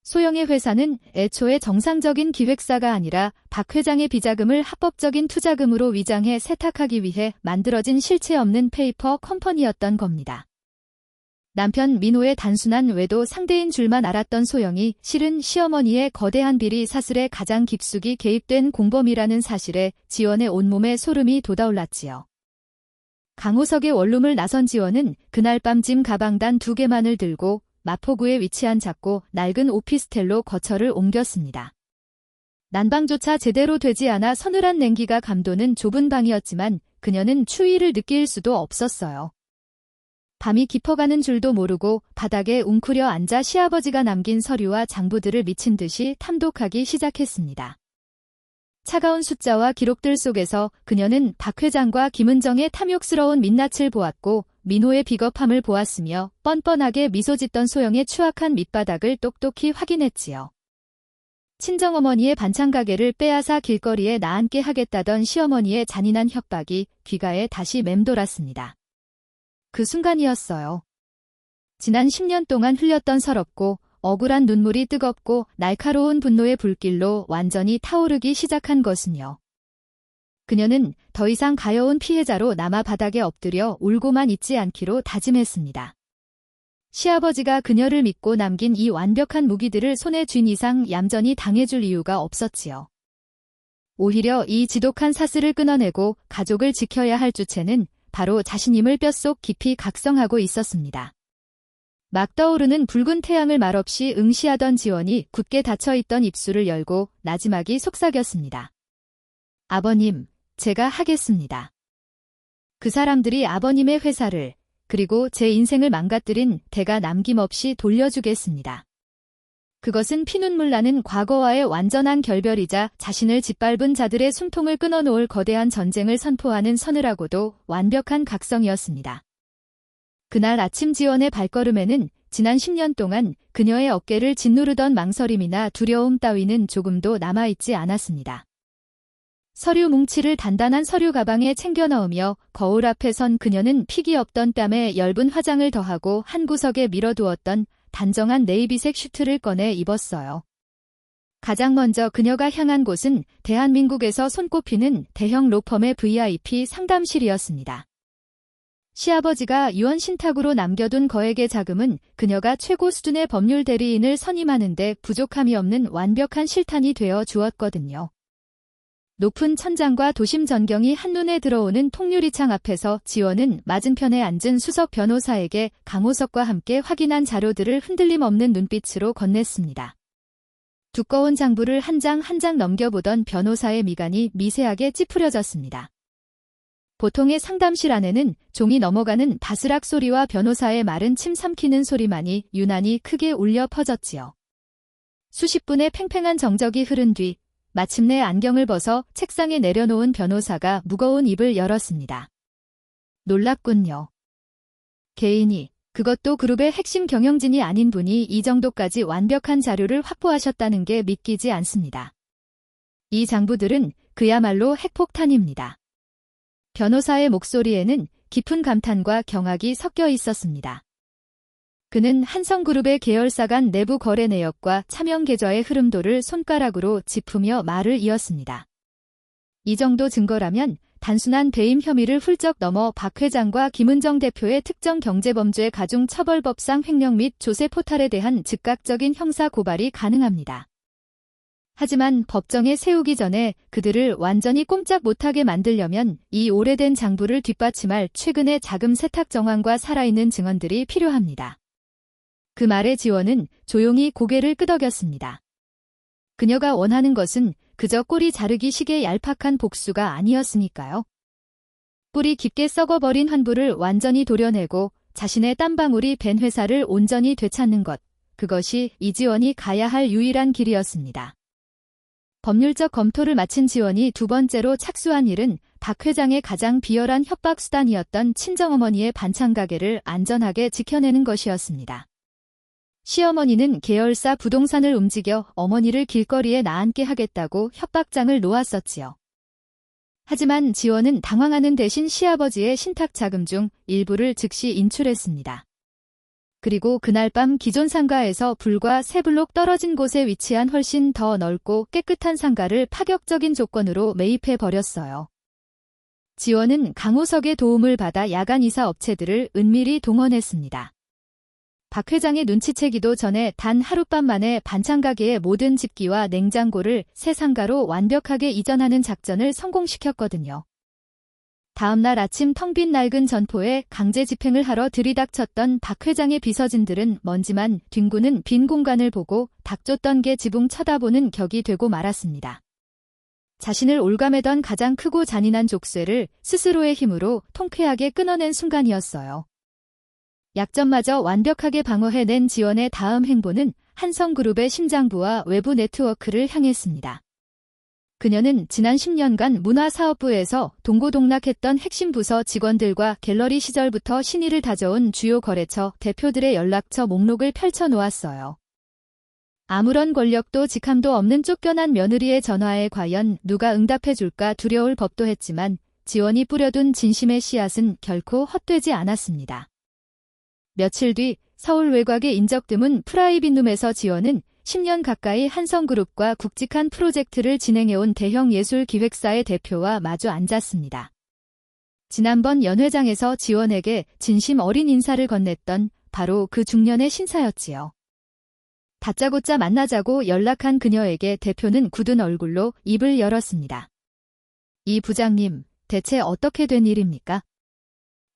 소영의 회사는 애초에 정상적인 기획사가 아니라 박 회장의 비자금을 합법적인 투자금으로 위장해 세탁하기 위해 만들어진 실체 없는 페이퍼 컴퍼니였던 겁니다. 남편 민호의 단순한 외도 상대인 줄만 알았던 소영이 실은 시어머니의 거대한 비리 사슬에 가장 깊숙이 개입된 공범이라는 사실에 지원의 온몸에 소름이 돋아올랐지요. 강호석의 원룸을 나선 지원은 그날 밤 짐 가방단 2개만을 들고 마포구에 위치한 작고 낡은 오피스텔로 거처를 옮겼습니다. 난방조차 제대로 되지 않아 서늘한 냉기가 감도는 좁은 방이었지만 그녀는 추위를 느낄 수도 없었어요. 밤이 깊어가는 줄도 모르고 바닥에 웅크려 앉아 시아버지가 남긴 서류와 장부들을 미친 듯이 탐독하기 시작했습니다. 차가운 숫자와 기록들 속에서 그녀는 박 회장과 김은정의 탐욕스러운 민낯을 보았고 민호의 비겁함을 보았으며 뻔뻔하게 미소 짓던 소영의 추악한 밑바닥을 똑똑히 확인했지요. 친정어머니의 반찬 가게를 빼앗아 길거리에 나앉게 하겠다던 시어머니의 잔인한 협박이 귓가에 다시 맴돌았습니다. 그 순간이었어요. 지난 10년 동안 흘렸던 서럽고 억울한 눈물이 뜨겁고 날카로운 분노의 불길로 완전히 타오르기 시작한 것은요. 그녀는 더 이상 가여운 피해자로 남아 바닥에 엎드려 울고만 있지 않기로 다짐했습니다. 시아버지가 그녀를 믿고 남긴 이 완벽한 무기들을 손에 쥔 이상 얌전히 당해줄 이유가 없었지요. 오히려 이 지독한 사슬을 끊어내고 가족을 지켜야 할 주체는 바로 자신임을 뼛속 깊이 각성하고 있었습니다. 막 떠오르는 붉은 태양을 말없이 응시하던 지원이 굳게 닫혀있던 입술을 열고 나지막이 속삭였습니다. 아버님, 제가 하겠습니다. 그 사람들이 아버님의 회사를 그리고 제 인생을 망가뜨린 대가 남김없이 돌려주겠습니다. 그것은 피눈물 나는 과거와의 완전한 결별이자 자신을 짓밟은 자들의 숨통을 끊어놓을 거대한 전쟁을 선포하는 서늘하고도 완벽한 각성이었습니다. 그날 아침 지원의 발걸음에는 지난 10년 동안 그녀의 어깨를 짓누르던 망설임이나 두려움 따위는 조금도 남아있지 않았습니다. 서류 뭉치를 단단한 서류 가방에 챙겨 넣으며 거울 앞에 선 그녀는 픽이 없던 뺨에 엷은 화장을 더하고 한 구석에 밀어두었던 단정한 네이비색 슈트를 꺼내 입었어요. 가장 먼저 그녀가 향한 곳은 대한민국에서 손꼽히는 대형 로펌의 VIP 상담실이었습니다. 시아버지가 유언 신탁으로 남겨둔 거액의 자금은 그녀가 최고 수준의 법률 대리인을 선임하는 데 부족함이 없는 완벽한 실탄이 되어 주었거든요. 높은 천장과 도심 전경이 한눈에 들어오는 통유리창 앞에서 지원은 맞은편에 앉은 수석 변호사에게 강호석과 함께 확인한 자료들을 흔들림 없는 눈빛으로 건넸습니다. 두꺼운 장부를 한 장 한 장 넘겨보던 변호사의 미간이 미세하게 찌푸려졌습니다. 보통의 상담실 안에는 종이 넘어가는 바스락 소리와 변호사의 마른 침 삼키는 소리만이 유난히 크게 울려 퍼졌지요. 수십 분의 팽팽한 정적이 흐른 뒤 마침내 안경을 벗어 책상에 내려놓은 변호사가 무거운 입을 열었습니다. 놀랍군요. 개인이, 그것도 그룹의 핵심 경영진이 아닌 분이 이 정도까지 완벽한 자료를 확보하셨다는 게 믿기지 않습니다. 이 장부들은 그야말로 핵폭탄입니다. 변호사의 목소리에는 깊은 감탄과 경악이 섞여 있었습니다. 그는 한성그룹의 계열사 간 내부 거래 내역과 차명 계좌의 흐름도를 손가락으로 짚으며 말을 이었습니다. 이 정도 증거라면 단순한 배임 혐의를 훌쩍 넘어 박 회장과 김은정 대표의 특정 경제범죄 가중처벌법상 횡령 및 조세 포탈에 대한 즉각적인 형사 고발이 가능합니다. 하지만 법정에 세우기 전에 그들을 완전히 꼼짝 못하게 만들려면 이 오래된 장부를 뒷받침할 최근의 자금 세탁 정황과 살아있는 증언들이 필요합니다. 그 말에 지원은 조용히 고개를 끄덕였습니다. 그녀가 원하는 것은 그저 꼬리 자르기 식의 얄팍한 복수가 아니었으니까요. 뿌리 깊게 썩어버린 환부를 완전히 도려내고 자신의 땀방울이 밴 회사를 온전히 되찾는 것, 그것이 이지원이 가야 할 유일한 길이었습니다. 법률적 검토를 마친 지원이 두 번째로 착수한 일은 박 회장의 가장 비열한 협박 수단이었던 친정어머니의 반찬 가게를 안전하게 지켜내는 것이었습니다. 시어머니는 계열사 부동산을 움직여 어머니를 길거리에 나앉게 하겠다고 협박장을 놓았었지요. 하지만 지원은 당황하는 대신 시아버지의 신탁 자금 중 일부를 즉시 인출했습니다. 그리고 그날 밤 기존 상가에서 불과 3블록 떨어진 곳에 위치한 훨씬 더 넓고 깨끗한 상가를 파격적인 조건으로 매입해버렸어요. 지원은 강호석의 도움을 받아 야간 이사 업체들을 은밀히 동원했습니다. 박 회장의 눈치채기도 전에 단 하룻밤 만에 반찬 가게의 모든 집기와 냉장고를 새 상가로 완벽하게 이전하는 작전을 성공시켰거든요. 다음 날 아침 텅 빈 낡은 점포에 강제 집행을 하러 들이닥쳤던 박 회장의 비서진들은 먼지만 뒹구는 빈 공간을 보고 닥쳤던 게 지붕 쳐다보는 격이 되고 말았습니다. 자신을 올가매던 가장 크고 잔인한 족쇄를 스스로의 힘으로 통쾌하게 끊어낸 순간이었어요. 약점마저 완벽하게 방어해낸 지원의 다음 행보는 한성그룹의 심장부와 외부 네트워크를 향했습니다. 그녀는 지난 10년간 문화사업부에서 동고동락했던 핵심 부서 직원들과 갤러리 시절부터 신의를 다져온 주요 거래처 대표들의 연락처 목록을 펼쳐놓았어요. 아무런 권력도 직함도 없는 쫓겨난 며느리의 전화에 과연 누가 응답해줄까 두려울 법도 했지만 지원이 뿌려둔 진심의 씨앗은 결코 헛되지 않았습니다. 며칠 뒤 서울 외곽의 인적 드문 프라이빗룸에서 지원은 10년 가까이 한성그룹과 굵직한 프로젝트를 진행해온 대형 예술 기획사의 대표와 마주 앉았습니다. 지난번 연회장에서 지원에게 진심 어린 인사를 건넸던 바로 그 중년의 신사였지요. 다짜고짜 만나자고 연락한 그녀에게 대표는 굳은 얼굴로 입을 열었습니다. 이 부장님, 대체 어떻게 된 일입니까?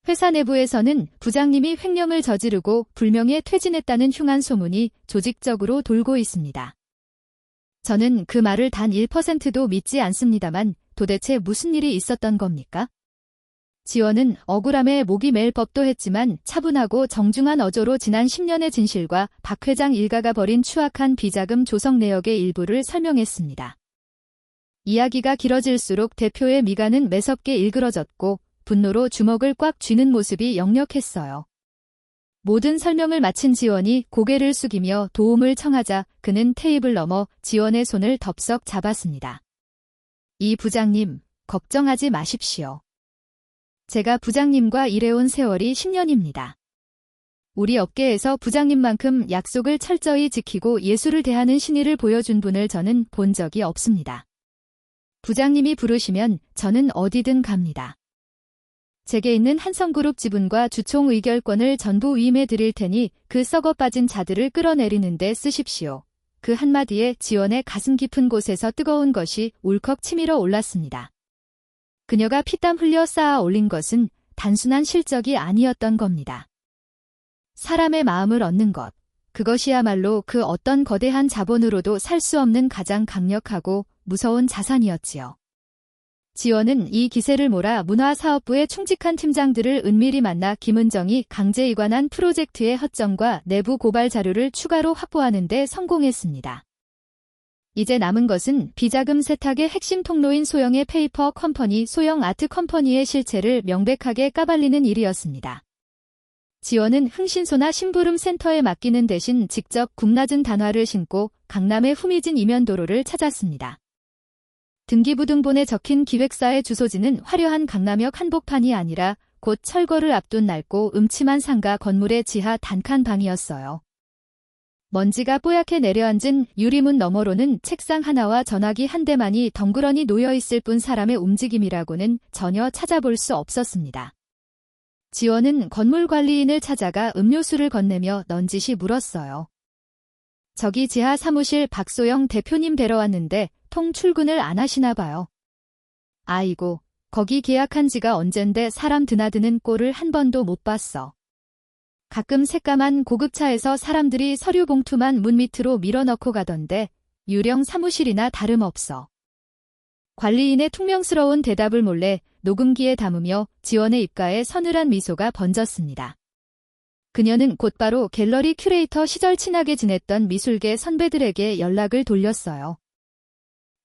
회사 내부에서는 부장님이 횡령을 저지르고 불명예 퇴진했다는 흉한 소문이 조직적으로 돌고 있습니다. 저는 그 말을 단 1%도 믿지 않습니다만 도대체 무슨 일이 있었던 겁니까? 지원은 억울함에 목이 맬 법도 했지만 차분하고 정중한 어조로 지난 10년의 진실과 박 회장 일가가 벌인 추악한 비자금 조성 내역의 일부를 설명했습니다. 이야기가 길어질수록 대표의 미간은 매섭게 일그러졌고 분노로 주먹을 꽉 쥐는 모습이 역력했어요. 모든 설명을 마친 지원이 고개를 숙이며 도움을 청하자 그는 테이블 너머 지원의 손을 덥석 잡았습니다. 이 부장님, 걱정하지 마십시오. 제가 부장님과 일해온 세월이 10년입니다. 우리 업계에서 부장님만큼 약속을 철저히 지키고 예수를 대하는 신의를 보여준 분을 저는 본 적이 없습니다. 부장님이 부르시면 저는 어디든 갑니다. 제게 있는 한성그룹 지분과 주총 의결권을 전부 위임해 드릴 테니 그 썩어 빠진 자들을 끌어내리는 데 쓰십시오. 그 한마디에 지원의 가슴 깊은 곳에서 뜨거운 것이 울컥 치밀어 올랐습니다. 그녀가 피땀 흘려 쌓아 올린 것은 단순한 실적이 아니었던 겁니다. 사람의 마음을 얻는 것, 그것이야말로 그 어떤 거대한 자본으로도 살 수 없는 가장 강력하고 무서운 자산이었지요. 지원은 이 기세를 몰아 문화사업부의 충직한 팀장들을 은밀히 만나 김은정이 강제 이관한 프로젝트의 허점과 내부 고발 자료를 추가로 확보하는 데 성공했습니다. 이제 남은 것은 비자금 세탁의 핵심 통로인 소영의 페이퍼 컴퍼니, 소영 아트 컴퍼니의 실체를 명백하게 까발리는 일이었습니다. 지원은 흥신소나 심부름 센터에 맡기는 대신 직접 국낮은 단화를 신고 강남의 후미진 이면도로를 찾았습니다. 등기부등본에 적힌 기획사의 주소지는 화려한 강남역 한복판이 아니라 곧 철거를 앞둔 낡고 음침한 상가 건물의 지하 단칸방이었어요. 먼지가 뽀얗게 내려앉은 유리문 너머로는 책상 하나와 전화기 한 대만이 덩그러니 놓여있을 뿐 사람의 움직임이라고는 전혀 찾아볼 수 없었습니다. 지원은 건물 관리인을 찾아가 음료수를 건네며 넌지시 물었어요. 저기 지하 사무실 박소영 대표님 뵈러 왔는데 통 출근을 안 하시나 봐요. 아이고, 거기 계약한 지가 언젠데 사람 드나드는 꼴을 한 번도 못 봤어. 가끔 새까만 고급차에서 사람들이 서류 봉투만 문 밑으로 밀어넣고 가던데 유령 사무실이나 다름없어. 관리인의 퉁명스러운 대답을 몰래 녹음기에 담으며 지원의 입가에 서늘한 미소가 번졌습니다. 그녀는 곧바로 갤러리 큐레이터 시절 친하게 지냈던 미술계 선배들에게 연락을 돌렸어요.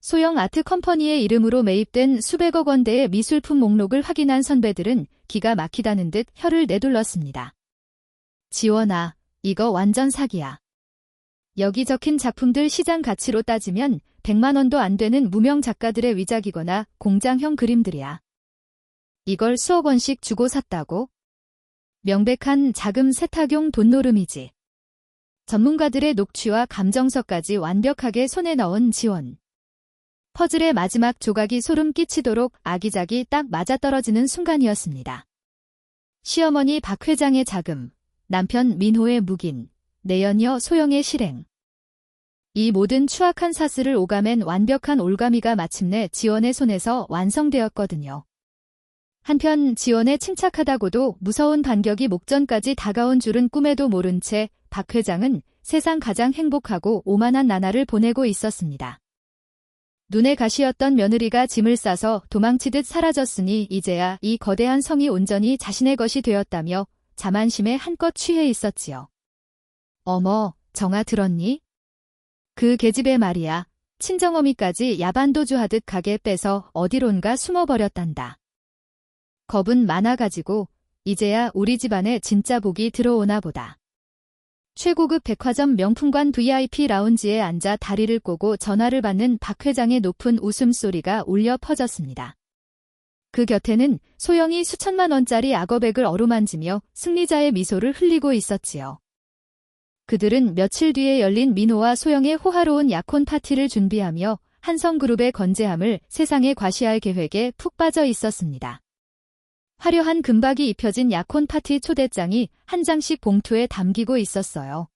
소영 아트 컴퍼니의 이름으로 매입된 수백억 원대의 미술품 목록을 확인한 선배들은 기가 막히다는 듯 혀를 내둘렀습니다. 지원아, 이거 완전 사기야. 여기 적힌 작품들 시장 가치로 따지면 100만 원도 안 되는 무명 작가들의 위작이거나 공장형 그림들이야. 이걸 수억 원씩 주고 샀다고? 명백한 자금 세탁용 돈노름이지. 전문가들의 녹취와 감정서까지 완벽하게 손에 넣은 지원. 퍼즐의 마지막 조각이 소름 끼치도록 아기자기 딱 맞아떨어지는 순간이었습니다. 시어머니 박 회장의 자금, 남편 민호의 묵인, 내연녀 소영의 실행. 이 모든 추악한 사슬을 오가맨 완벽한 올가미가 마침내 지원의 손에서 완성되었거든요. 한편 지원의 침착하다고도 무서운 반격이 목전까지 다가온 줄은 꿈에도 모른 채 박 회장은 세상 가장 행복하고 오만한 나날을 보내고 있었습니다. 눈에 가시였던 며느리가 짐을 싸서 도망치듯 사라졌으니 이제야 이 거대한 성이 온전히 자신의 것이 되었다며 자만심에 한껏 취해 있었지요. 어머, 정아 들었니? 그 계집애 말이야. 친정어미까지 야반도주하듯 가게 빼서 어디론가 숨어버렸단다. 겁은 많아가지고 이제야 우리 집안에 진짜 복이 들어오나 보다. 최고급 백화점 명품관 VIP 라운지에 앉아 다리를 꼬고 전화를 받는 박 회장의 높은 웃음소리가 울려 퍼졌습니다. 그 곁에는 소영이 수천만 원짜리 악어백을 어루만지며 승리자의 미소를 흘리고 있었지요. 그들은 며칠 뒤에 열린 민호와 소영의 호화로운 약혼 파티를 준비하며 한성그룹의 건재함을 세상에 과시할 계획에 푹 빠져 있었습니다. 화려한 금박이 입혀진 약혼 파티 초대장이 한 장씩 봉투에 담기고 있었어요.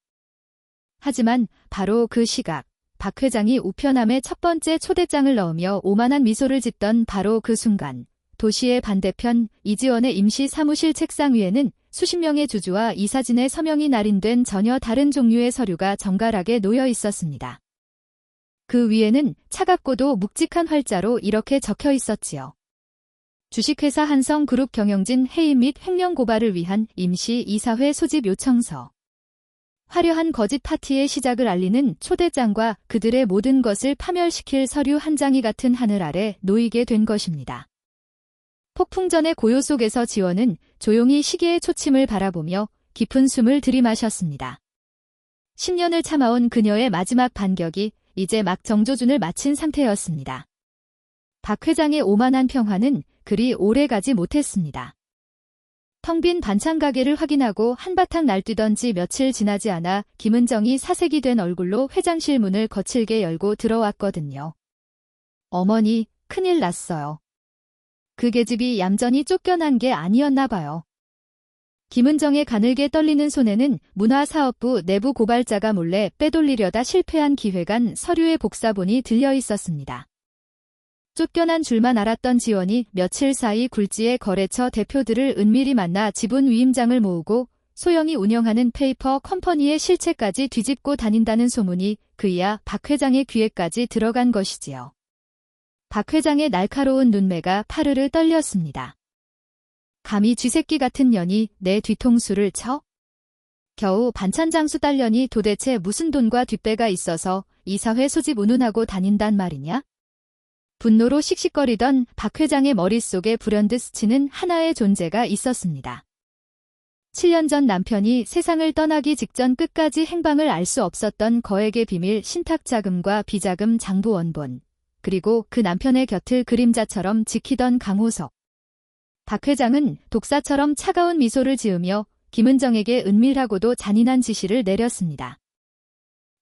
하지만 바로 그 시각, 박 회장이 우편함에 첫 번째 초대장을 넣으며 오만한 미소를 짓던 바로 그 순간, 도시의 반대편 이지원의 임시 사무실 책상 위에는 수십 명의 주주와 이사진의 서명이 날인된 전혀 다른 종류의 서류가 정갈하게 놓여 있었습니다. 그 위에는 차갑고도 묵직한 활자로 이렇게 적혀 있었지요. 주식회사 한성그룹 경영진 해임 및 횡령 고발을 위한 임시 이사회 소집 요청서. 화려한 거짓 파티의 시작을 알리는 초대장과 그들의 모든 것을 파멸시킬 서류 한 장이 같은 하늘 아래 놓이게 된 것입니다. 폭풍전의 고요 속에서 지원은 조용히 시계의 초침을 바라보며 깊은 숨을 들이마셨습니다. 10년을 참아온 그녀의 마지막 반격이 이제 막 정조준을 마친 상태였습니다. 박 회장의 오만한 평화는 그리 오래 가지 못했습니다. 텅 빈 반찬 가게를 확인하고 한바탕 날뛰던 지 며칠 지나지 않아 김은정이 사색이 된 얼굴로 회장실 문을 거칠게 열고 들어왔거든요. 어머니, 큰일 났어요. 그 계집이 얌전히 쫓겨난 게 아니었나 봐요. 김은정의 가늘게 떨리는 손에는 문화사업부 내부 고발자가 몰래 빼돌리려다 실패한 기획안 서류의 복사본이 들려 있었습니다. 쫓겨난 줄만 알았던 지원이 며칠 사이 굴지의 거래처 대표들을 은밀히 만나 지분 위임장을 모으고 소영이 운영하는 페이퍼 컴퍼니의 실체까지 뒤집고 다닌다는 소문이 그이야 박 회장의 귀에까지 들어간 것이지요. 박 회장의 날카로운 눈매가 파르르 떨렸습니다. 감히 쥐새끼 같은 년이 내 뒤통수를 쳐? 겨우 반찬 장수 딸년이 도대체 무슨 돈과 뒷배가 있어서 이사회 소집 운운하고 다닌단 말이냐? 분노로 씩씩거리던 박 회장의 머릿속에 불현듯 스치는 하나의 존재가 있었습니다. 7년 전 남편이 세상을 떠나기 직전 끝까지 행방을 알 수 없었던 거액의 비밀 신탁자금과 비자금 장부 원본, 그리고 그 남편의 곁을 그림자처럼 지키던 강호석. 박 회장은 독사처럼 차가운 미소를 지으며 김은정에게 은밀하고도 잔인한 지시를 내렸습니다.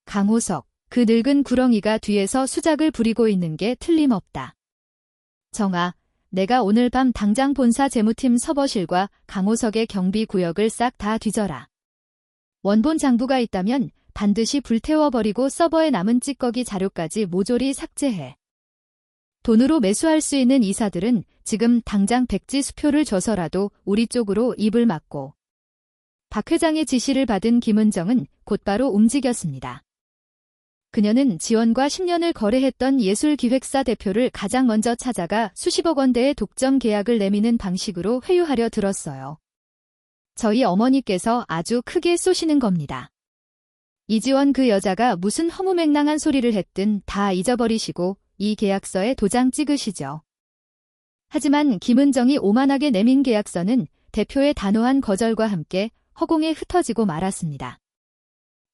강호석, 그 늙은 구렁이가 뒤에서 수작을 부리고 있는 게 틀림없다. 정아, 내가 오늘 밤 당장 본사 재무팀 서버실과 강호석의 경비 구역을 싹 다 뒤져라. 원본 장부가 있다면 반드시 불태워버리고 서버에 남은 찌꺼기 자료까지 모조리 삭제해. 돈으로 매수할 수 있는 이사들은 지금 당장 백지 수표를 줘서라도 우리 쪽으로 입을 막고. 박 회장의 지시를 받은 김은정은 곧바로 움직였습니다. 그녀는 지원과 10년을 거래했던 예술기획사 대표를 가장 먼저 찾아가 수십억 원대의 독점 계약을 내미는 방식으로 회유하려 들었어요. 저희 어머니께서 아주 크게 쏘시는 겁니다. 이지원 그 여자가 무슨 허무맹랑한 소리를 했든 다 잊어버리시고 이 계약서에 도장 찍으시죠. 하지만 김은정이 오만하게 내민 계약서는 대표의 단호한 거절과 함께 허공에 흩어지고 말았습니다.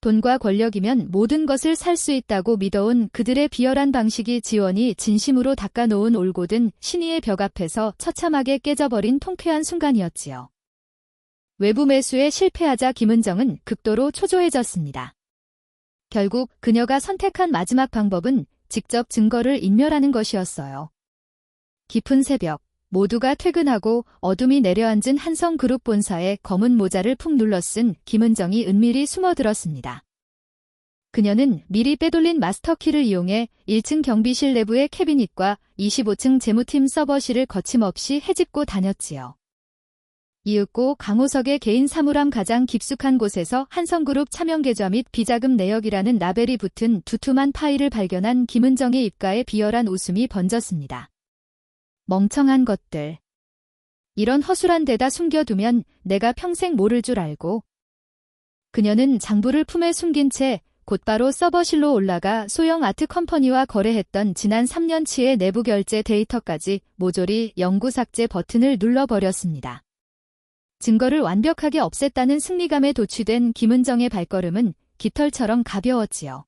돈과 권력이면 모든 것을 살 수 있다고 믿어온 그들의 비열한 방식이 지원이 진심으로 닦아놓은 올곧은 신의의 벽 앞에서 처참하게 깨져버린 통쾌한 순간이었지요. 외부 매수에 실패하자 김은정은 극도로 초조해졌습니다. 결국 그녀가 선택한 마지막 방법은 직접 증거를 인멸하는 것이었어요. 깊은 새벽, 모두가 퇴근하고 어둠이 내려앉은 한성그룹 본사에 검은 모자를 푹 눌러쓴 김은정이 은밀히 숨어들었습니다. 그녀는 미리 빼돌린 마스터키를 이용해 1층 경비실 내부의 캐비닛과 25층 재무팀 서버실을 거침없이 헤집고 다녔지요. 이윽고 강호석의 개인 사물함 가장 깊숙한 곳에서 한성그룹 차명계좌 및 비자금 내역이라는 라벨이 붙은 두툼한 파일을 발견한 김은정의 입가에 비열한 웃음이 번졌습니다. 멍청한 것들. 이런 허술한 데다 숨겨두면 내가 평생 모를 줄 알고. 그녀는 장부를 품에 숨긴 채 곧바로 서버실로 올라가 소영 아트 컴퍼니와 거래했던 지난 3년치의 내부 결제 데이터까지 모조리 영구 삭제 버튼을 눌러버렸습니다. 증거를 완벽하게 없앴다는 승리감에 도취된 김은정의 발걸음은 깃털처럼 가벼웠지요.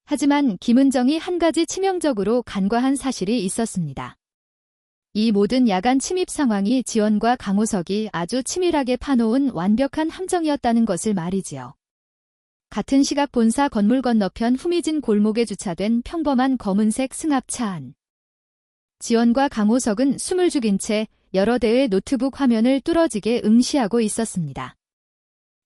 하지만 김은정이 한 가지 치명적으로 간과한 사실이 있었습니다. 이 모든 야간 침입 상황이 지원과 강호석이 아주 치밀하게 파놓은 완벽한 함정이었다는 것을 말이지요. 같은 시각 본사 건물 건너편 후미진 골목에 주차된 평범한 검은색 승합차 안. 지원과 강호석은 숨을 죽인 채 여러 대의 노트북 화면을 뚫어지게 응시하고 있었습니다.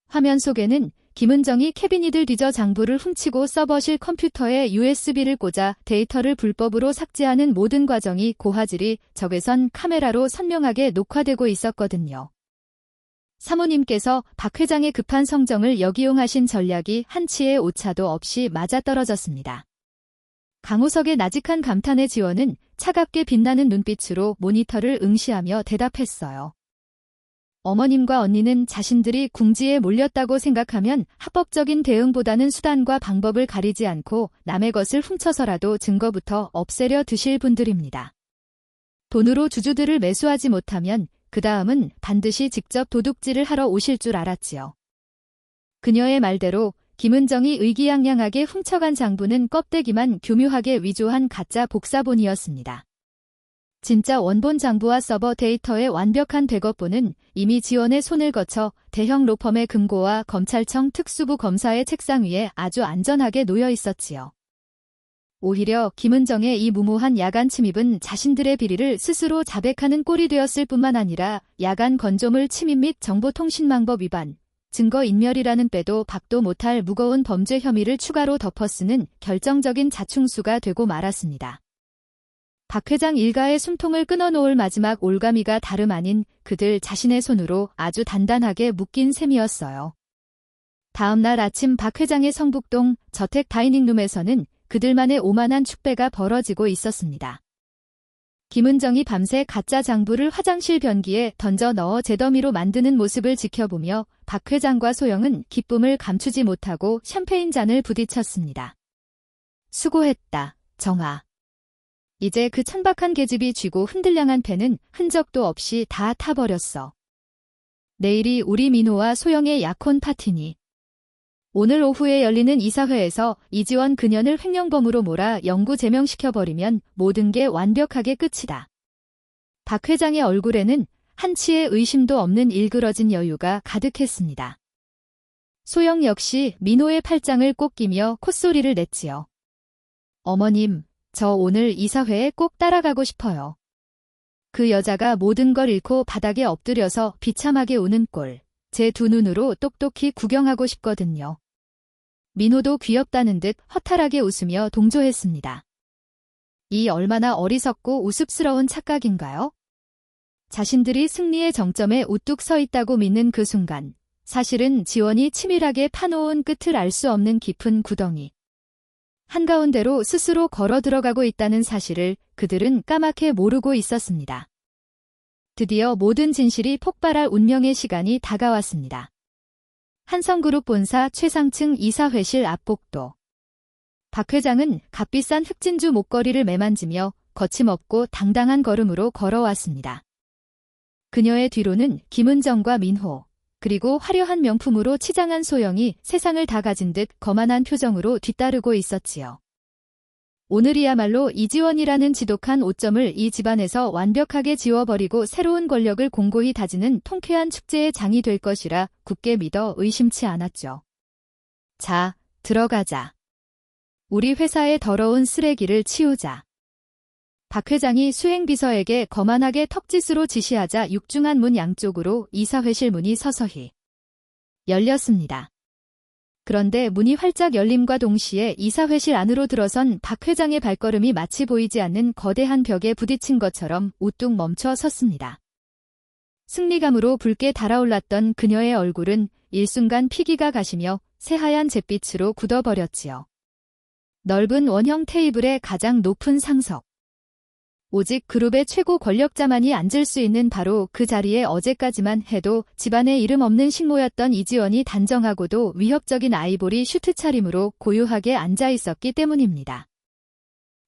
화면 속에는 김은정이 캐비닛을 뒤져 장부를 훔치고 서버실 컴퓨터에 USB를 꽂아 데이터를 불법으로 삭제하는 모든 과정이 고화질이 적외선 카메라로 선명하게 녹화되고 있었거든요. 사모님께서 박 회장의 급한 성정을 역이용하신 전략이 한치의 오차도 없이 맞아떨어졌습니다. 강호석의 나직한 감탄의 지원은 차갑게 빛나는 눈빛으로 모니터를 응시하며 대답했어요. 어머님과 언니는 자신들이 궁지에 몰렸다고 생각하면 합법적인 대응보다는 수단과 방법을 가리지 않고 남의 것을 훔쳐서라도 증거부터 없애려 드실 분들입니다. 돈으로 주주들을 매수하지 못하면 그 다음은 반드시 직접 도둑질을 하러 오실 줄 알았지요. 그녀의 말대로 김은정이 의기양양하게 훔쳐간 장부는 껍데기만 교묘하게 위조한 가짜 복사본이었습니다. 진짜 원본 장부와 서버 데이터의 완벽한 백업본은 이미 지원의 손을 거쳐 대형 로펌의 금고와 검찰청 특수부 검사의 책상 위에 아주 안전하게 놓여 있었지요. 오히려 김은정의 이 무모한 야간 침입은 자신들의 비리를 스스로 자백하는 꼴이 되었을 뿐만 아니라 야간 건조물 침입 및 정보통신망법 위반, 증거인멸이라는 빼도 박도 못할 무거운 범죄 혐의를 추가로 덮어쓰는 결정적인 자충수가 되고 말았습니다. 박 회장 일가의 숨통을 끊어놓을 마지막 올가미가 다름 아닌 그들 자신의 손으로 아주 단단하게 묶인 셈이었어요. 다음 날 아침 박 회장의 성북동 저택 다이닝룸에서는 그들만의 오만한 축배가 벌어지고 있었습니다. 김은정이 밤새 가짜 장부를 화장실 변기에 던져 넣어 재더미로 만드는 모습을 지켜보며 박 회장과 소영은 기쁨을 감추지 못하고 샴페인 잔을 부딪혔습니다. 수고했다, 정아. 이제 그 천박한 계집이 쥐고 흔들량한 펜은 흔적도 없이 다 타버렸어. 내일이 우리 민호와 소영의 약혼 파티니. 오늘 오후에 열리는 이사회에서 이지원 그년을 횡령범으로 몰아 영구 제명시켜버리면 모든 게 완벽하게 끝이다. 박 회장의 얼굴에는 한치의 의심도 없는 일그러진 여유가 가득했습니다. 소영 역시 민호의 팔짱을 꼭 끼며 콧소리를 냈지요. 어머님, 저 오늘 이사회에 꼭 따라가고 싶어요. 그 여자가 모든 걸 잃고 바닥에 엎드려서 비참하게 우는 꼴, 제 두 눈으로 똑똑히 구경하고 싶거든요. 민호도 귀엽다는 듯 허탈하게 웃으며 동조했습니다. 이 얼마나 어리석고 우습스러운 착각인가요? 자신들이 승리의 정점에 우뚝 서 있다고 믿는 그 순간, 사실은 지원이 치밀하게 파놓은 끝을 알 수 없는 깊은 구덩이. 한가운데로 스스로 걸어 들어가고 있다는 사실을 그들은 까맣게 모르고 있었습니다. 드디어 모든 진실이 폭발할 운명의 시간이 다가왔습니다. 한성그룹 본사 최상층 이사회실 앞복도. 박 회장은 값비싼 흑진주 목걸이를 매만지며 거침없고 당당한 걸음으로 걸어왔습니다. 그녀의 뒤로는 김은정과 민호, 그리고 화려한 명품으로 치장한 소영이 세상을 다 가진 듯 거만한 표정으로 뒤따르고 있었지요. 오늘이야말로 이지원이라는 지독한 오점을 이 집안에서 완벽하게 지워버리고 새로운 권력을 공고히 다지는 통쾌한 축제의 장이 될 것이라 굳게 믿어 의심치 않았죠. 자, 들어가자. 우리 회사의 더러운 쓰레기를 치우자. 박 회장이 수행비서에게 거만하게 턱짓으로 지시하자 육중한 문 양쪽으로 이사회실 문이 서서히 열렸습니다. 그런데 문이 활짝 열림과 동시에 이사회실 안으로 들어선 박 회장의 발걸음이 마치 보이지 않는 거대한 벽에 부딪힌 것처럼 우뚝 멈춰 섰습니다. 승리감으로 붉게 달아올랐던 그녀의 얼굴은 일순간 피기가 가시며 새하얀 잿빛으로 굳어버렸지요. 넓은 원형 테이블의 가장 높은 상석. 오직 그룹의 최고 권력자만이 앉을 수 있는 바로 그 자리에 어제까지만 해도 집안에 이름 없는 식모였던 이지원이 단정하고도 위협적인 아이보리 슈트 차림으로 고요하게 앉아 있었기 때문입니다.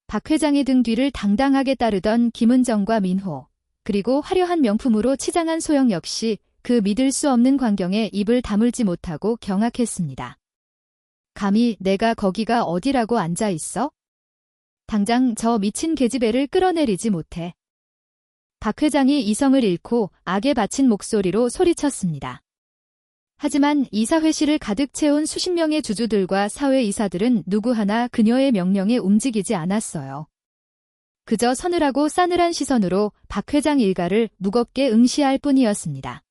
박 회장의 등 뒤를 당당하게 따르던 김은정과 민호, 그리고 화려한 명품으로 치장한 소영 역시 그 믿을 수 없는 광경에 입을 다물지 못하고 경악했습니다. 감히 내가 거기가 어디라고 앉아 있어? 당장 저 미친 계집애를 끌어내리지 못해. 박 회장이 이성을 잃고 악에 바친 목소리로 소리쳤습니다. 하지만 이사회실을 가득 채운 수십 명의 주주들과 사회이사들은 누구 하나 그녀의 명령에 움직이지 않았어요. 그저 서늘하고 싸늘한 시선으로 박 회장 일가를 무겁게 응시할 뿐이었습니다.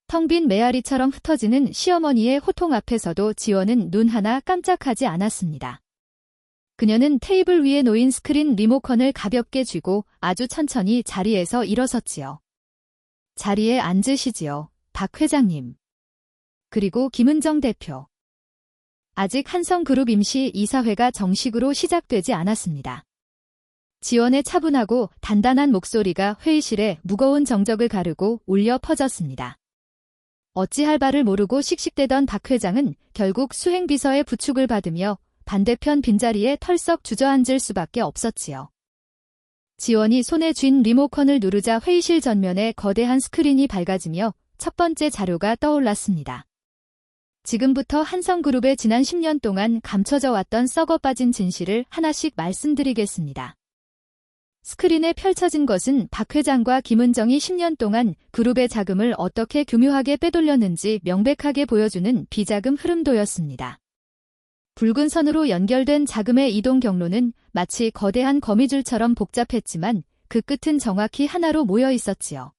텅 빈 메아리처럼 흩어지는 시어머니의 호통 앞에서도 지원은 눈 하나 깜짝하지 않았습니다. 그녀는 테이블 위에 놓인 스크린 리모컨을 가볍게 쥐고 아주 천천히 자리에서 일어섰지요. 자리에 앉으시지요, 박 회장님. 그리고 김은정 대표. 아직 한성그룹 임시 이사회가 정식으로 시작되지 않았습니다. 지원의 차분하고 단단한 목소리가 회의실에 무거운 정적을 가르고 울려 퍼졌습니다. 어찌할 바를 모르고 씩씩대던 박 회장은 결국 수행비서의 부축을 받으며 반대편 빈자리에 털썩 주저앉을 수밖에 없었지요. 지원이 손에 쥔 리모컨을 누르자 회의실 전면에 거대한 스크린이 밝아지며 첫 번째 자료가 떠올랐습니다. 지금부터 한성그룹의 지난 10년 동안 감춰져 왔던 썩어 빠진 진실을 하나씩 말씀드리겠습니다. 스크린에 펼쳐진 것은 박 회장과 김은정이 10년 동안 그룹의 자금을 어떻게 교묘하게 빼돌렸는지 명백하게 보여주는 비자금 흐름도였습니다. 붉은 선으로 연결된 자금의 이동 경로는 마치 거대한 거미줄처럼 복잡했지만 그 끝은 정확히 하나로 모여 있었지요.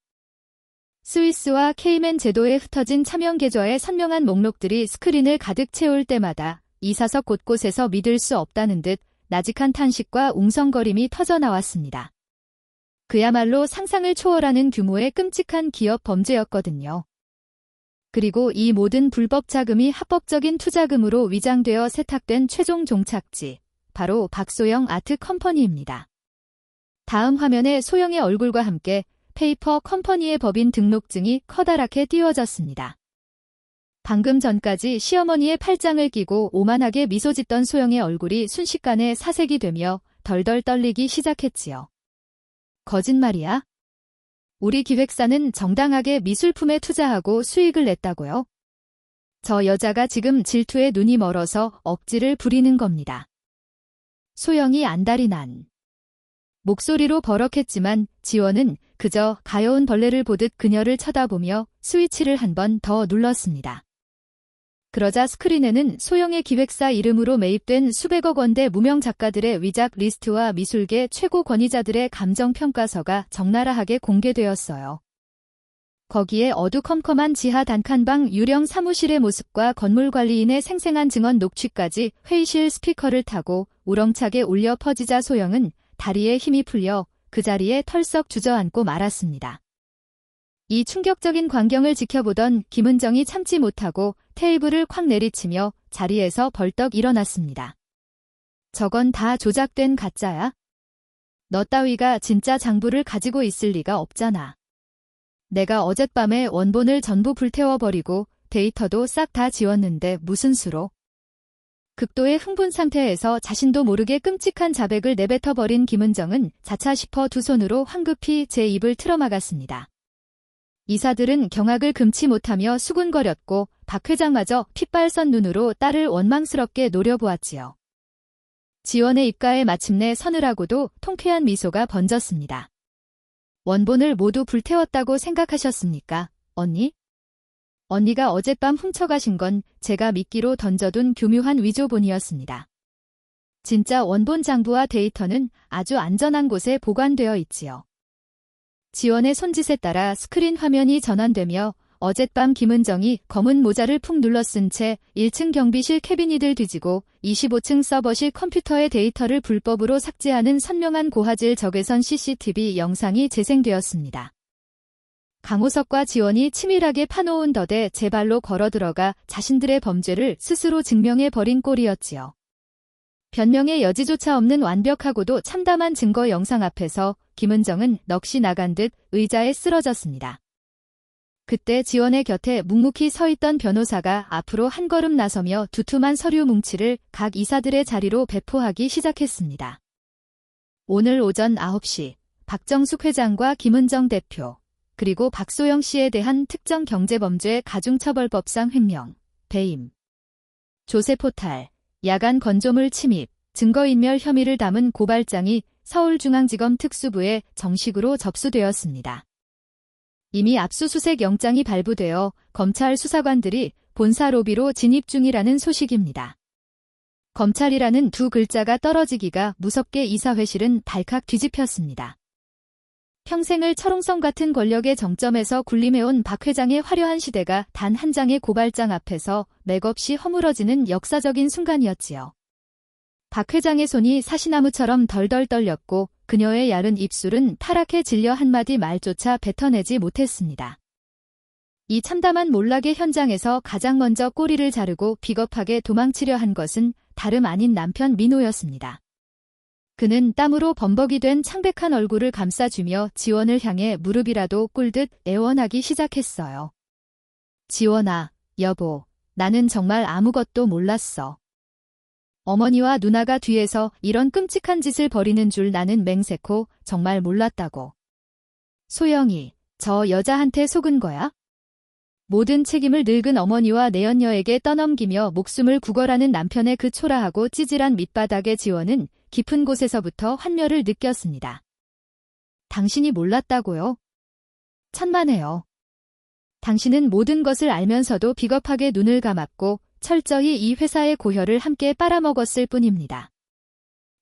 스위스와 케이맨 제도에 흩어진 차명 계좌의 선명한 목록들이 스크린을 가득 채울 때마다 이 사석 곳곳에서 믿을 수 없다는 듯 나직한 탄식과 웅성거림이 터져나왔습니다. 그야말로 상상을 초월하는 규모의 끔찍한 기업 범죄였거든요. 그리고 이 모든 불법 자금이 합법적인 투자금으로 위장되어 세탁된 최종 종착지, 바로 박소영 아트 컴퍼니입니다. 다음 화면에 소영의 얼굴과 함께 페이퍼 컴퍼니의 법인 등록증이 커다랗게 띄워졌습니다. 방금 전까지 시어머니의 팔짱을 끼고 오만하게 미소 짓던 소영의 얼굴이 순식간에 사색이 되며 덜덜 떨리기 시작했지요. 거짓말이야? 우리 기획사는 정당하게 미술품에 투자하고 수익을 냈다고요? 저 여자가 지금 질투에 눈이 멀어서 억지를 부리는 겁니다. 소영이 안달이 난 목소리로 버럭했지만 지원은 그저 가여운 벌레를 보듯 그녀를 쳐다보며 스위치를 한 번 더 눌렀습니다. 그러자 스크린에는 소영의 기획사 이름으로 매입된 수백억 원대 무명 작가들의 위작 리스트와 미술계 최고 권위자들의 감정평가서가 적나라하게 공개되었어요. 거기에 어두컴컴한 지하 단칸방 유령 사무실의 모습과 건물관리인의 생생한 증언 녹취까지 회의실 스피커를 타고 우렁차게 울려 퍼지자 소영은 다리에 힘이 풀려 그 자리에 털썩 주저앉고 말았습니다. 이 충격적인 광경을 지켜보던 김은정이 참지 못하고 테이블을 콱 내리치며 자리에서 벌떡 일어났습니다. 저건 다 조작된 가짜야? 너 따위가 진짜 장부를 가지고 있을 리가 없잖아. 내가 어젯밤에 원본을 전부 불태워버리고 데이터도 싹 다 지웠는데 무슨 수로? 극도의 흥분 상태에서 자신도 모르게 끔찍한 자백을 내뱉어버린 김은정은 자차 싶어 두 손으로 황급히 제 입을 틀어막았습니다. 이사들은 경악을 금치 못하며 수군거렸고 박 회장마저 핏발선 눈으로 딸을 원망스럽게 노려보았지요. 지원의 입가에 마침내 서늘하고도 통쾌한 미소가 번졌습니다. 원본을 모두 불태웠다고 생각하셨습니까, 언니? 언니가 어젯밤 훔쳐가신 건 제가 미끼로 던져둔 교묘한 위조본이었습니다. 진짜 원본 장부와 데이터는 아주 안전한 곳에 보관되어 있지요. 지원의 손짓에 따라 스크린 화면이 전환되며 어젯밤 김은정이 검은 모자를 푹 눌러쓴 채 1층 경비실 캐비닛을 뒤지고 25층 서버실 컴퓨터의 데이터를 불법으로 삭제하는 선명한 고화질 적외선 CCTV 영상이 재생되었습니다. 강호석과 지원이 치밀하게 파놓은 덫에 제 발로 걸어들어가 자신들의 범죄를 스스로 증명해버린 꼴이었지요. 변명의 여지조차 없는 완벽하고도 참담한 증거 영상 앞에서 김은정은 넋이 나간 듯 의자에 쓰러졌습니다. 그때 지원의 곁에 묵묵히 서 있던 변호사가 앞으로 한 걸음 나서며 두툼한 서류 뭉치를 각 이사들의 자리로 배포하기 시작했습니다. 오늘 오전 9시 박정숙 회장과 김은정 대표, 그리고 박소영 씨에 대한 특정 경제범죄 가중처벌법상 횡령, 배임, 조세포탈, 야간 건조물 침입, 증거인멸 혐의를 담은 고발장이 서울중앙지검 특수부에 정식으로 접수되었습니다. 이미 압수수색 영장이 발부되어 검찰 수사관들이 본사 로비로 진입 중이라는 소식입니다. 검찰이라는 두 글자가 떨어지기가 무섭게 이사회실은 발칵 뒤집혔습니다. 평생을 철옹성 같은 권력의 정점에서 군림해온 박 회장의 화려한 시대가 단 한 장의 고발장 앞에서 맥없이 허물어지는 역사적인 순간이었지요. 박 회장의 손이 사시나무처럼 덜덜 떨렸고 그녀의 야른 입술은 타락해 질려 한마디 말조차 뱉어내지 못했습니다. 이 참담한 몰락의 현장에서 가장 먼저 꼬리를 자르고 비겁하게 도망치려 한 것은 다름 아닌 남편 민호였습니다. 그는 땀으로 범벅이 된 창백한 얼굴을 감싸주며 지원을 향해 무릎이라도 꿇듯 애원하기 시작했어요. 지원아, 여보, 나는 정말 아무것도 몰랐어. 어머니와 누나가 뒤에서 이런 끔찍한 짓을 벌이는 줄 나는 맹세코 정말 몰랐다고. 소영이, 저 여자한테 속은 거야? 모든 책임을 늙은 어머니와 내연녀에게 떠넘기며 목숨을 구걸하는 남편의 그 초라하고 찌질한 밑바닥의 지원은 깊은 곳에서부터 환멸을 느꼈습니다. 당신이 몰랐다고요? 천만에요. 당신은 모든 것을 알면서도 비겁하게 눈을 감았고 철저히 이 회사의 고혈을 함께 빨아먹었을 뿐입니다.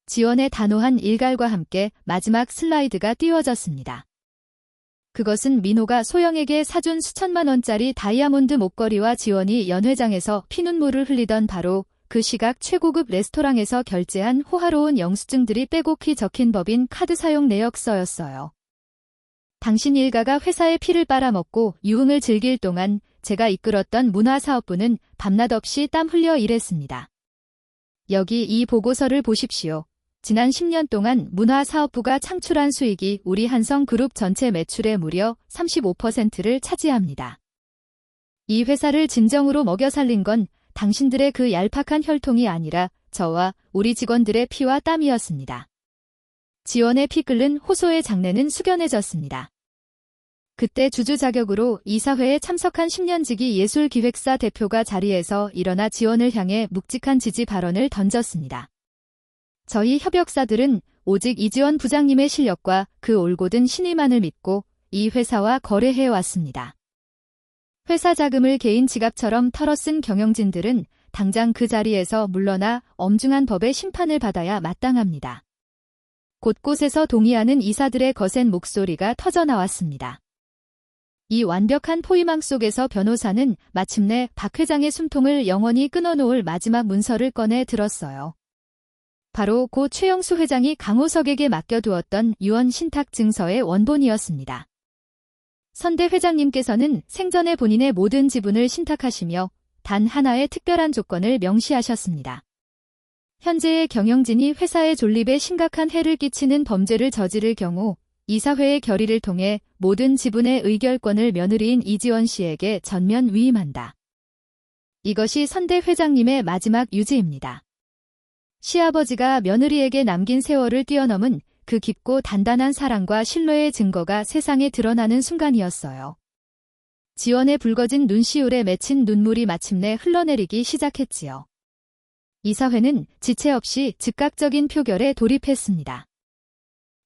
지원의 단호한 일갈과 함께 마지막 슬라이드가 띄워졌습니다. 그것은 민호가 소영에게 사준 수천만 원짜리 다이아몬드 목걸이와 지원이 연회장에서 피눈물을 흘리던 바로 그 시각 최고급 레스토랑에서 결제한 호화로운 영수증들이 빼곡히 적힌 법인 카드 사용 내역서였어요. 당신 일가가 회사의 피를 빨아먹고 유흥을 즐길 동안 제가 이끌었던 문화사업부는 밤낮 없이 땀 흘려 일했습니다. 여기 이 보고서를 보십시오. 지난 10년 동안 문화사업부가 창출한 수익이 우리 한성그룹 전체 매출의 무려 35%를 차지합니다. 이 회사를 진정으로 먹여 살린 건 당신들의 그 얄팍한 혈통이 아니라 저와 우리 직원들의 피와 땀이었습니다. 지원의 피 끓는 호소의 장례는 숙연해졌습니다. 그때 주주 자격으로 이사회에 참석한 10년지기 예술기획사 대표가 자리에서 일어나 지원을 향해 묵직한 지지 발언을 던졌습니다. 저희 협력사들은 오직 이지원 부장님의 실력과 그 올곧은 신의만을 믿고 이 회사와 거래해왔습니다. 회사 자금을 개인 지갑처럼 털어쓴 경영진들은 당장 그 자리에서 물러나 엄중한 법의 심판을 받아야 마땅합니다. 곳곳에서 동의하는 이사들의 거센 목소리가 터져나왔습니다. 이 완벽한 포위망 속에서 변호사는 마침내 박 회장의 숨통을 영원히 끊어놓을 마지막 문서를 꺼내 들었어요. 바로 고 최영수 회장이 강호석에게 맡겨두었던 유언 신탁 증서의 원본이었습니다. 선대 회장님께서는 생전에 본인의 모든 지분을 신탁하시며 단 하나의 특별한 조건을 명시하셨습니다. 현재의 경영진이 회사의 존립에 심각한 해를 끼치는 범죄를 저지를 경우 이사회의 결의를 통해 모든 지분의 의결권을 며느리인 이지원 씨에게 전면 위임한다. 이것이 선대 회장님의 마지막 유지입니다. 시아버지가 며느리에게 남긴 세월을 뛰어넘은 그 깊고 단단한 사랑과 신뢰의 증거가 세상에 드러나는 순간이었어요. 지원의 붉어진 눈시울에 맺힌 눈물이 마침내 흘러내리기 시작했지요. 이사회는 지체 없이 즉각적인 표결에 돌입했습니다.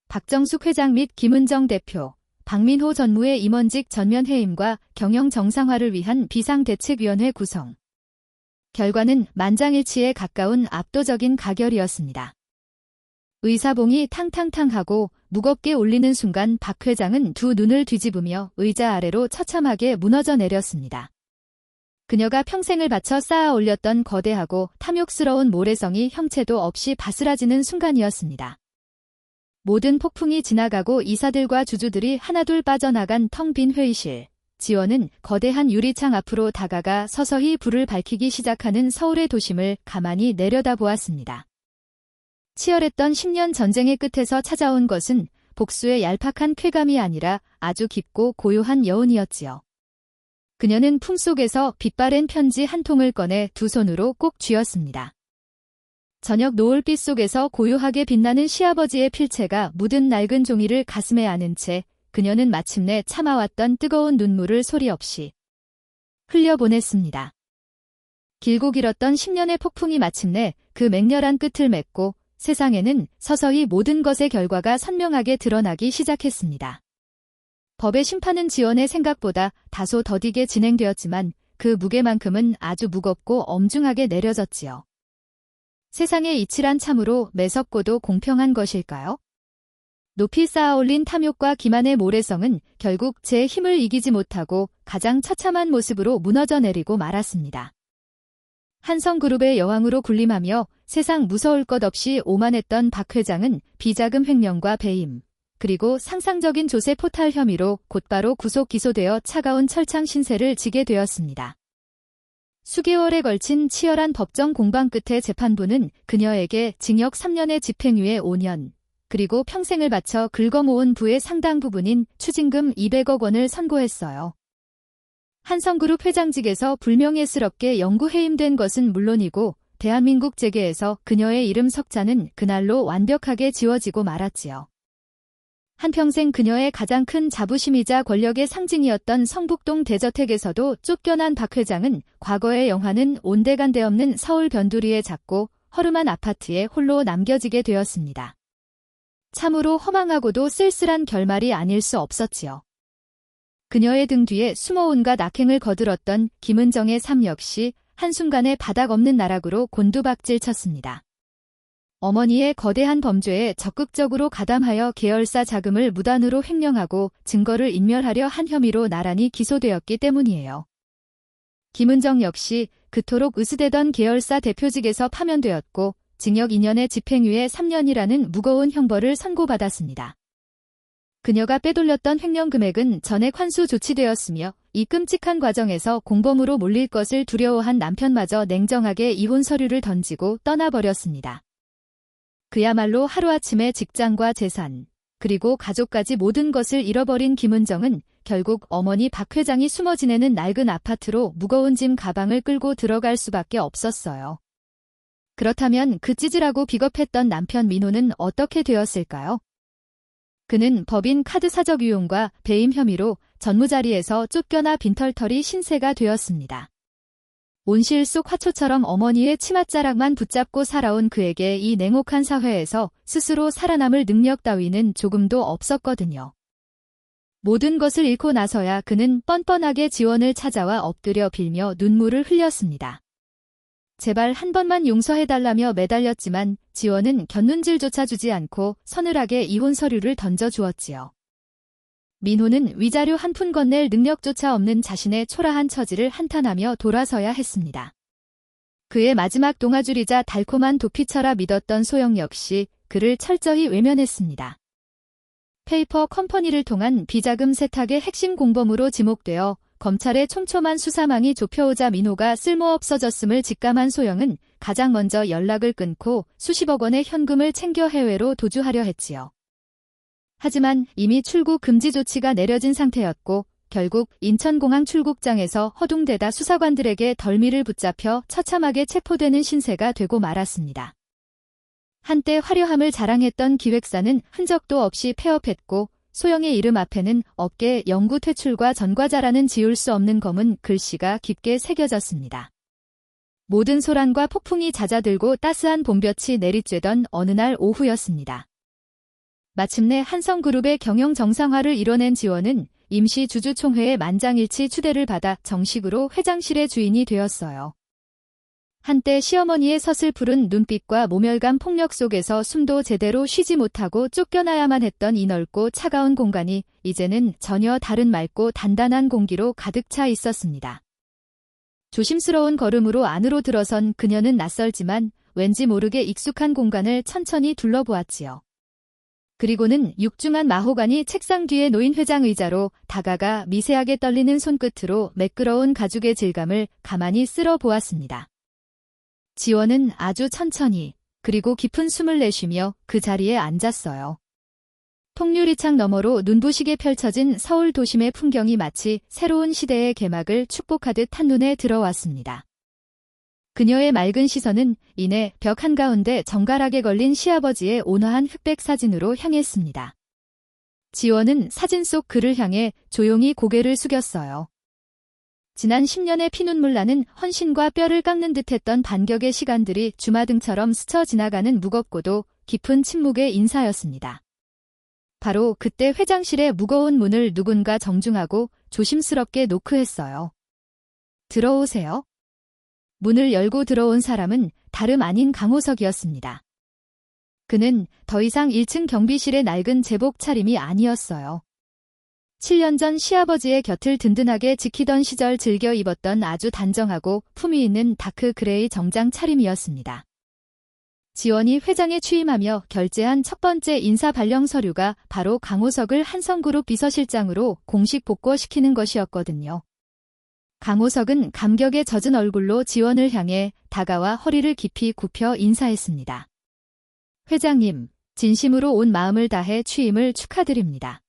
박정숙 회장 및 김은정 대표, 박민호 전무의 임원직 전면 해임과 경영 정상화를 위한 비상대책위원회 구성. 결과는 만장일치에 가까운 압도적인 가결이었습니다. 의사봉이 탕탕탕하고 무겁게 울리는 순간 박 회장은 두 눈을 뒤집으며 의자 아래로 처참하게 무너져 내렸습니다. 그녀가 평생을 바쳐 쌓아 올렸던 거대하고 탐욕스러운 모래성이 형체도 없이 바스라지는 순간이었습니다. 모든 폭풍이 지나가고 이사들과 주주들이 하나둘 빠져나간 텅 빈 회의실. 지원은 거대한 유리창 앞으로 다가가 서서히 불을 밝히기 시작하는 서울의 도심을 가만히 내려다보았습니다. 치열했던 10년 전쟁의 끝에서 찾아온 것은 복수의 얄팍한 쾌감이 아니라 아주 깊고 고요한 여운이었지요. 그녀는 품속에서 빛바랜 편지 한 통을 꺼내 두 손으로 꼭 쥐었습니다. 저녁 노을빛 속에서 고요하게 빛나는 시아버지의 필체가 묻은 낡은 종이를 가슴에 안은 채 그녀는 마침내 참아왔던 뜨거운 눈물을 소리 없이 흘려보냈습니다. 길고 길었던 10년의 폭풍이 마침내 그 맹렬한 끝을 맺고 세상에는 서서히 모든 것의 결과가 선명하게 드러나기 시작했습니다. 법의 심판은 지원의 생각보다 다소 더디게 진행되었지만 그 무게만큼은 아주 무겁고 엄중하게 내려졌지요. 세상의 이치란 참으로 매섭고도 공평한 것일까요? 높이 쌓아올린 탐욕과 기만의 모래성은 결국 제 힘을 이기지 못하고 가장 처참한 모습으로 무너져 내리고 말았습니다. 한성그룹의 여왕으로 군림하며 세상 무서울 것 없이 오만했던 박 회장은 비자금 횡령과 배임, 그리고 상상적인 조세 포탈 혐의로 곧바로 구속 기소되어 차가운 철창 신세를 지게 되었습니다. 수개월에 걸친 치열한 법정 공방 끝에 재판부는 그녀에게 징역 3년에 집행유예 5년, 그리고 평생을 바쳐 긁어모은 부의 상당 부분인 추징금 200억 원을 선고했어요. 한성그룹 회장직에서 불명예스럽게 영구 해임된 것은 물론이고 대한민국 재계에서 그녀의 이름 석자는 그날로 완벽하게 지워지고 말았지요. 한평생 그녀의 가장 큰 자부심이자 권력의 상징이었던 성북동 대저택에서도 쫓겨난 박 회장은 과거의 영화는 온데간데 없는 서울 변두리의 작고 허름한 아파트에 홀로 남겨지게 되었습니다. 참으로 허망하고도 쓸쓸한 결말이 아닐 수 없었지요. 그녀의 등 뒤에 숨어 온갖 악행을 거들었던 김은정의 삶 역시 한순간에 바닥 없는 나락으로 곤두박질 쳤습니다. 어머니의 거대한 범죄에 적극적으로 가담하여 계열사 자금을 무단으로 횡령하고 증거를 인멸하려 한 혐의로 나란히 기소되었기 때문이에요. 김은정 역시 그토록 으스대던 계열사 대표직에서 파면되었고 징역 2년에 집행유예 3년이라는 무거운 형벌을 선고받았습니다. 그녀가 빼돌렸던 횡령 금액은 전액 환수 조치되었으며 이 끔찍한 과정에서 공범으로 몰릴 것을 두려워한 남편마저 냉정하게 이혼 서류를 던지고 떠나버렸습니다. 그야말로 하루아침에 직장과 재산, 그리고 가족까지 모든 것을 잃어버린 김은정은 결국 어머니 박 회장이 숨어 지내는 낡은 아파트로 무거운 짐 가방을 끌고 들어갈 수밖에 없었어요. 그렇다면 그 찌질하고 비겁했던 남편 민호는 어떻게 되었을까요? 그는 법인 카드 사적 유용과 배임 혐의로 전무자리에서 쫓겨나 빈털터리 신세가 되었습니다. 온실 속 화초처럼 어머니의 치맛자락만 붙잡고 살아온 그에게 이 냉혹한 사회에서 스스로 살아남을 능력 따위는 조금도 없었거든요. 모든 것을 잃고 나서야 그는 뻔뻔하게 지원을 찾아와 엎드려 빌며 눈물을 흘렸습니다. 제발 한 번만 용서해달라며 매달렸지만 지원은 곁눈질조차 주지 않고 서늘하게 이혼 서류를 던져주었지요. 민호는 위자료 한 푼 건넬 능력조차 없는 자신의 초라한 처지를 한탄하며 돌아서야 했습니다. 그의 마지막 동아줄이자 달콤한 도피처라 믿었던 소영 역시 그를 철저히 외면했습니다. 페이퍼 컴퍼니를 통한 비자금 세탁의 핵심 공범으로 지목되어 검찰의 촘촘한 수사망이 좁혀오자 민호가 쓸모없어졌음을 직감한 소영은 가장 먼저 연락을 끊고 수십억 원의 현금을 챙겨 해외로 도주하려 했지요. 하지만 이미 출국 금지 조치가 내려진 상태였고 결국 인천공항 출국장에서 허둥대다 수사관들에게 덜미를 붙잡혀 처참하게 체포되는 신세가 되고 말았습니다. 한때 화려함을 자랑했던 기획사는 흔적도 없이 폐업했고 소영의 이름 앞에는 업계 영구 퇴출과 전과자라는 지울 수 없는 검은 글씨가 깊게 새겨졌습니다. 모든 소란과 폭풍이 잦아들고 따스한 봄볕이 내리쬐던 어느 날 오후였습니다. 마침내 한성그룹의 경영 정상화를 이뤄낸 지원은 임시 주주총회의 만장일치 추대를 받아 정식으로 회장실의 주인이 되었어요. 한때 시어머니의 서슬푸른 눈빛과 모멸감 폭력 속에서 숨도 제대로 쉬지 못하고 쫓겨나야만 했던 이 넓고 차가운 공간이 이제는 전혀 다른 맑고 단단한 공기로 가득 차 있었습니다. 조심스러운 걸음으로 안으로 들어선 그녀는 낯설지만 왠지 모르게 익숙한 공간을 천천히 둘러보았지요. 그리고는 육중한 마호가니 책상 뒤에 놓인 회장 의자로 다가가 미세하게 떨리는 손끝으로 매끄러운 가죽의 질감을 가만히 쓸어 보았습니다. 지원은 아주 천천히 그리고 깊은 숨을 내쉬며 그 자리에 앉았어요. 통유리창 너머로 눈부시게 펼쳐진 서울 도심의 풍경이 마치 새로운 시대의 개막을 축복하듯 한눈에 들어왔습니다. 그녀의 맑은 시선은 이내 벽 한가운데 정갈하게 걸린 시아버지의 온화한 흑백 사진으로 향했습니다. 지원은 사진 속 그를 향해 조용히 고개를 숙였어요. 지난 10년의 피눈물 나는 헌신과 뼈를 깎는 듯했던 반격의 시간들이 주마등처럼 스쳐 지나가는 무겁고도 깊은 침묵의 인사였습니다. 바로 그때 회장실의 무거운 문을 누군가 정중하고 조심스럽게 노크했어요. 들어오세요. 문을 열고 들어온 사람은 다름 아닌 강호석이었습니다. 그는 더 이상 1층 경비실의 낡은 제복 차림이 아니었어요. 7년 전 시아버지의 곁을 든든하게 지키던 시절 즐겨 입었던 아주 단정하고 품위 있는 다크 그레이 정장 차림이었습니다. 지원이 회장에 취임하며 결제한 첫 번째 인사 발령 서류가 바로 강호석을 한성그룹 비서실장으로 공식 복궈시키는 것이었거든요. 강호석은 감격에 젖은 얼굴로 지원을 향해 다가와 허리를 깊이 굽혀 인사했습니다. 회장님, 진심으로 온 마음을 다해 취임을 축하드립니다.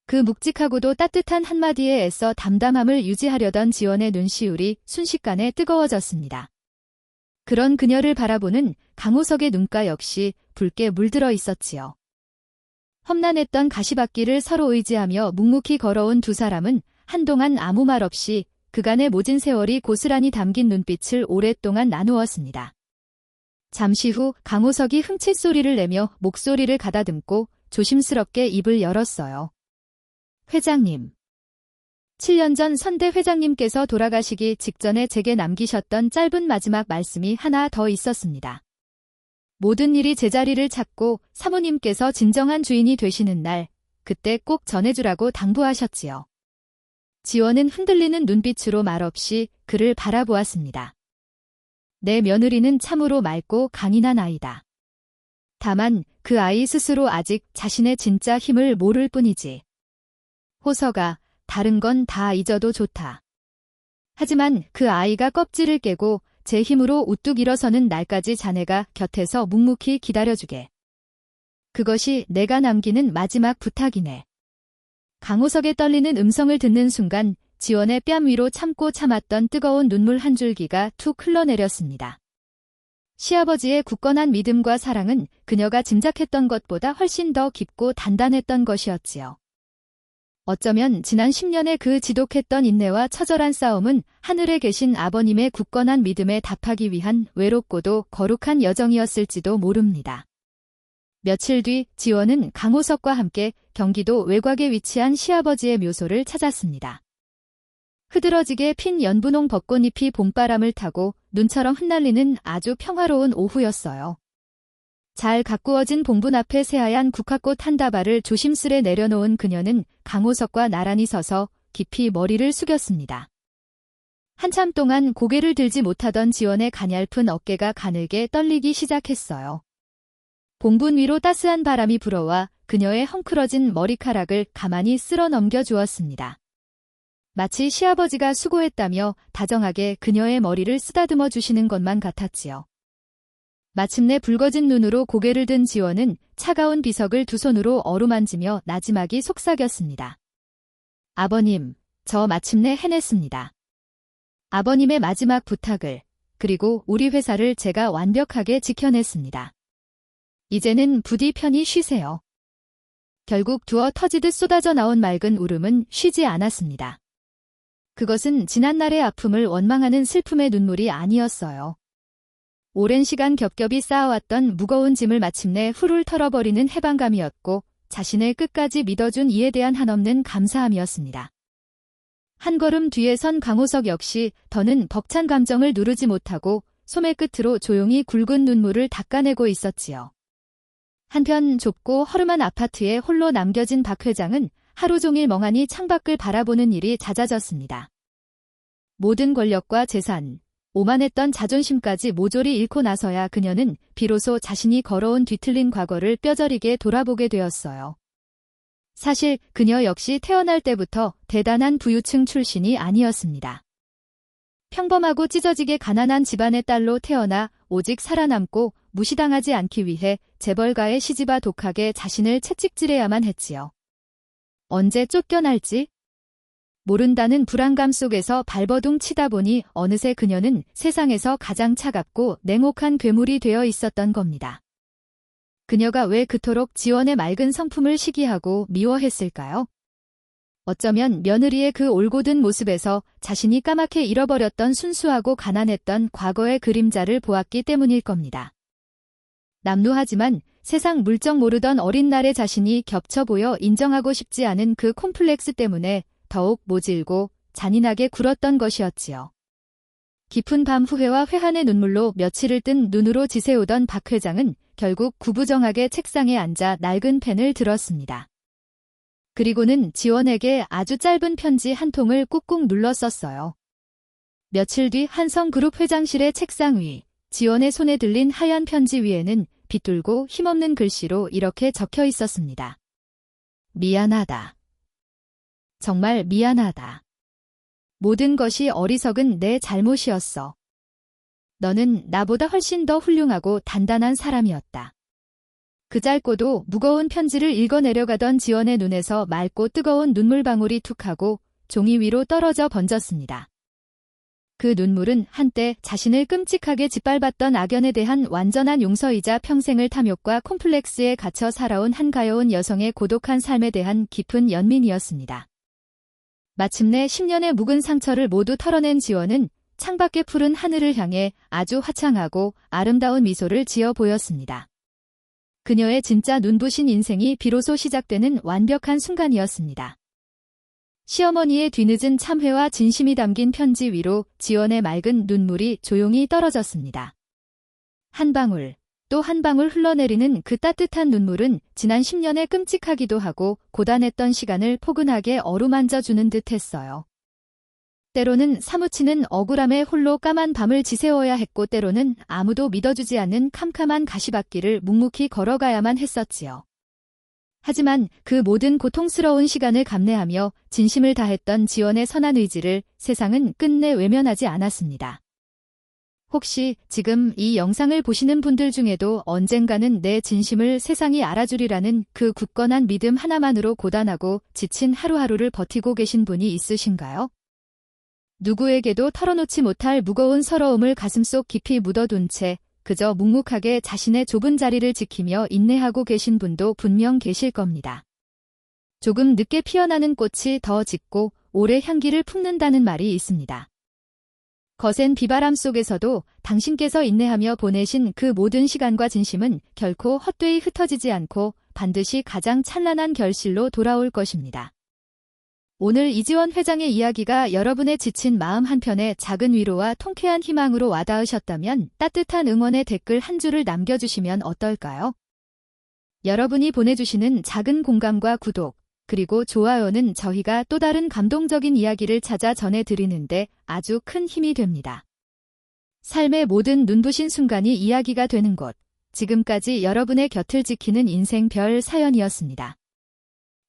그 묵직하고도 따뜻한 한마디에 애써 담담함을 유지하려던 지원의 눈시울이 순식간에 뜨거워졌습니다. 그런 그녀를 바라보는 강호석의 눈가 역시 붉게 물들어 있었지요. 험난했던 가시밭길을 서로 의지하며 묵묵히 걸어온 두 사람은 한동안 아무 말 없이 그간의 모진 세월이 고스란히 담긴 눈빛을 오랫동안 나누었습니다. 잠시 후 강호석이 흠칫 소리를 내며 목소리를 가다듬고 조심스럽게 입을 열었어요. 회장님. 7년 전 선대 회장님께서 돌아가시기 직전에 제게 남기셨던 짧은 마지막 말씀이 하나 더 있었습니다. 모든 일이 제자리를 찾고 사모님께서 진정한 주인이 되시는 날, 그때 꼭 전해주라고 당부하셨지요. 지원은 흔들리는 눈빛으로 말없이 그를 바라보았습니다. 내 며느리는 참으로 맑고 강인한 아이다. 다만 그 아이 스스로 아직 자신의 진짜 힘을 모를 뿐이지. 호석아, 다른 건 다 잊어도 좋다. 하지만 그 아이가 껍질을 깨고 제 힘으로 우뚝 일어서는 날까지 자네가 곁에서 묵묵히 기다려주게. 그것이 내가 남기는 마지막 부탁이네. 강호석의 떨리는 음성을 듣는 순간 지원의 뺨 위로 참고 참았던 뜨거운 눈물 한 줄기가 툭 흘러내렸습니다. 시아버지의 굳건한 믿음과 사랑은 그녀가 짐작했던 것보다 훨씬 더 깊고 단단했던 것이었지요. 어쩌면 지난 10년의 그 지독했던 인내와 처절한 싸움은 하늘에 계신 아버님의 굳건한 믿음에 답하기 위한 외롭고도 거룩한 여정이었을지도 모릅니다. 며칠 뒤 지원은 강호석과 함께 경기도 외곽에 위치한 시아버지의 묘소를 찾았습니다. 흐드러지게 핀 연분홍 벚꽃잎이 봄바람을 타고 눈처럼 흩날리는 아주 평화로운 오후였어요. 잘 가꾸어진 봉분 앞에 새하얀 국화꽃 한 다발을 조심스레 내려놓은 그녀는 강호석과 나란히 서서 깊이 머리를 숙였습니다. 한참 동안 고개를 들지 못하던 지원의 가냘픈 어깨가 가늘게 떨리기 시작했어요. 봉분 위로 따스한 바람이 불어와 그녀의 헝클어진 머리카락을 가만히 쓸어 넘겨주었습니다. 마치 시아버지가 수고했다며 다정하게 그녀의 머리를 쓰다듬어 주시는 것만 같았지요. 마침내 붉어진 눈으로 고개를 든 지원은 차가운 비석을 두 손으로 어루만지며 나지막이 속삭였습니다. 아버님, 저 마침내 해냈습니다. 아버님의 마지막 부탁을, 그리고 우리 회사를 제가 완벽하게 지켜냈습니다. 이제는 부디 편히 쉬세요. 결국 두어 터지듯 쏟아져 나온 맑은 울음은 쉬지 않았습니다. 그것은 지난날의 아픔을 원망하는 슬픔의 눈물이 아니었어요. 오랜 시간 겹겹이 쌓아왔던 무거운 짐을 마침내 훌훌 털어버리는 해방감이었고 자신을 끝까지 믿어준 이에 대한 한없는 감사함이었습니다. 한 걸음 뒤에 선 강호석 역시 더는 벅찬 감정을 누르지 못하고 소매 끝으로 조용히 굵은 눈물을 닦아내고 있었지요. 한편 좁고 허름한 아파트에 홀로 남겨진 박 회장은 하루 종일 멍하니 창밖을 바라보는 일이 잦아졌습니다. 모든 권력과 재산, 오만했던 자존심까지 모조리 잃고 나서야 그녀는 비로소 자신이 걸어온 뒤틀린 과거를 뼈저리게 돌아보게 되었어요. 사실 그녀 역시 태어날 때부터 대단한 부유층 출신이 아니었습니다. 평범하고 찢어지게 가난한 집안의 딸로 태어나 오직 살아남고 무시당하지 않기 위해 재벌가의 시집아 독하게 자신을 채찍질해야만 했지요. 언제 쫓겨날지 모른다는 불안감 속에서 발버둥 치다 보니 어느새 그녀는 세상에서 가장 차갑고 냉혹한 괴물이 되어 있었던 겁니다. 그녀가 왜 그토록 지원의 맑은 성품을 시기하고 미워했을까요? 어쩌면 며느리의 그 올곧은 모습에서 자신이 까맣게 잃어버렸던 순수하고 가난했던 과거의 그림자를 보았기 때문일 겁니다. 남루하지만 세상 물정 모르던 어린 날의 자신이 겹쳐 보여 인정하고 싶지 않은 그 콤플렉스 때문에 더욱 모질고 잔인하게 굴었던 것이었지요. 깊은 밤 후회와 회한의 눈물로 며칠을 뜬 눈으로 지새우던 박 회장은 결국 구부정하게 책상에 앉아 낡은 펜을 들었습니다. 그리고는 지원에게 아주 짧은 편지 한 통을 꾹꾹 눌러 썼어요. 며칠 뒤 한성그룹 회장실의 책상 위, 지원의 손에 들린 하얀 편지 위에는 비뚤고 힘없는 글씨로 이렇게 적혀 있었습니다. 미안하다. 정말 미안하다. 모든 것이 어리석은 내 잘못이었어. 너는 나보다 훨씬 더 훌륭하고 단단한 사람이었다. 그 짧고도 무거운 편지를 읽어내려가던 지원의 눈에서 맑고 뜨거운 눈물방울이 툭하고 종이 위로 떨어져 번졌습니다. 그 눈물은 한때 자신을 끔찍하게 짓밟았던 악연에 대한 완전한 용서이자 평생을 탐욕과 콤플렉스에 갇혀 살아온 한 가여운 여성의 고독한 삶에 대한 깊은 연민이었습니다. 마침내 10년의 묵은 상처를 모두 털어낸 지원은 창밖의 푸른 하늘을 향해 아주 화창하고 아름다운 미소를 지어 보였습니다. 그녀의 진짜 눈부신 인생이 비로소 시작되는 완벽한 순간이었습니다. 시어머니의 뒤늦은 참회와 진심이 담긴 편지 위로 지원의 맑은 눈물이 조용히 떨어졌습니다. 한 방울, 또 한 방울 흘러내리는 그 따뜻한 눈물은 지난 10년의 끔찍하기도 하고 고단했던 시간을 포근하게 어루만져 주는 듯 했어요. 때로는 사무치는 억울함에 홀로 까만 밤을 지새워야 했고 때로는 아무도 믿어주지 않는 캄캄한 가시밭길을 묵묵히 걸어가야만 했었지요. 하지만 그 모든 고통스러운 시간을 감내하며 진심을 다했던 지원의 선한 의지를 세상은 끝내 외면하지 않았습니다. 혹시 지금 이 영상을 보시는 분들 중에도 언젠가는 내 진심을 세상이 알아주리라는 그 굳건한 믿음 하나만으로 고단하고 지친 하루하루를 버티고 계신 분이 있으신가요? 누구에게도 털어놓지 못할 무거운 서러움을 가슴속 깊이 묻어둔 채 그저 묵묵하게 자신의 좁은 자리를 지키며 인내하고 계신 분도 분명 계실 겁니다. 조금 늦게 피어나는 꽃이 더 짙고 오래 향기를 품는다는 말이 있습니다. 거센 비바람 속에서도 당신께서 인내하며 보내신 그 모든 시간과 진심은 결코 헛되이 흩어지지 않고 반드시 가장 찬란한 결실로 돌아올 것입니다. 오늘 이지원 회장의 이야기가 여러분의 지친 마음 한편에 작은 위로와 통쾌한 희망으로 와닿으셨다면 따뜻한 응원의 댓글 한 줄을 남겨주시면 어떨까요? 여러분이 보내주시는 작은 공감과 구독, 그리고 좋아요는 저희가 또 다른 감동적인 이야기를 찾아 전해드리는데 아주 큰 힘이 됩니다. 삶의 모든 눈부신 순간이 이야기가 되는 곳, 지금까지 여러분의 곁을 지키는 인생 별 사연이었습니다.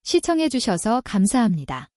시청해주셔서 감사합니다.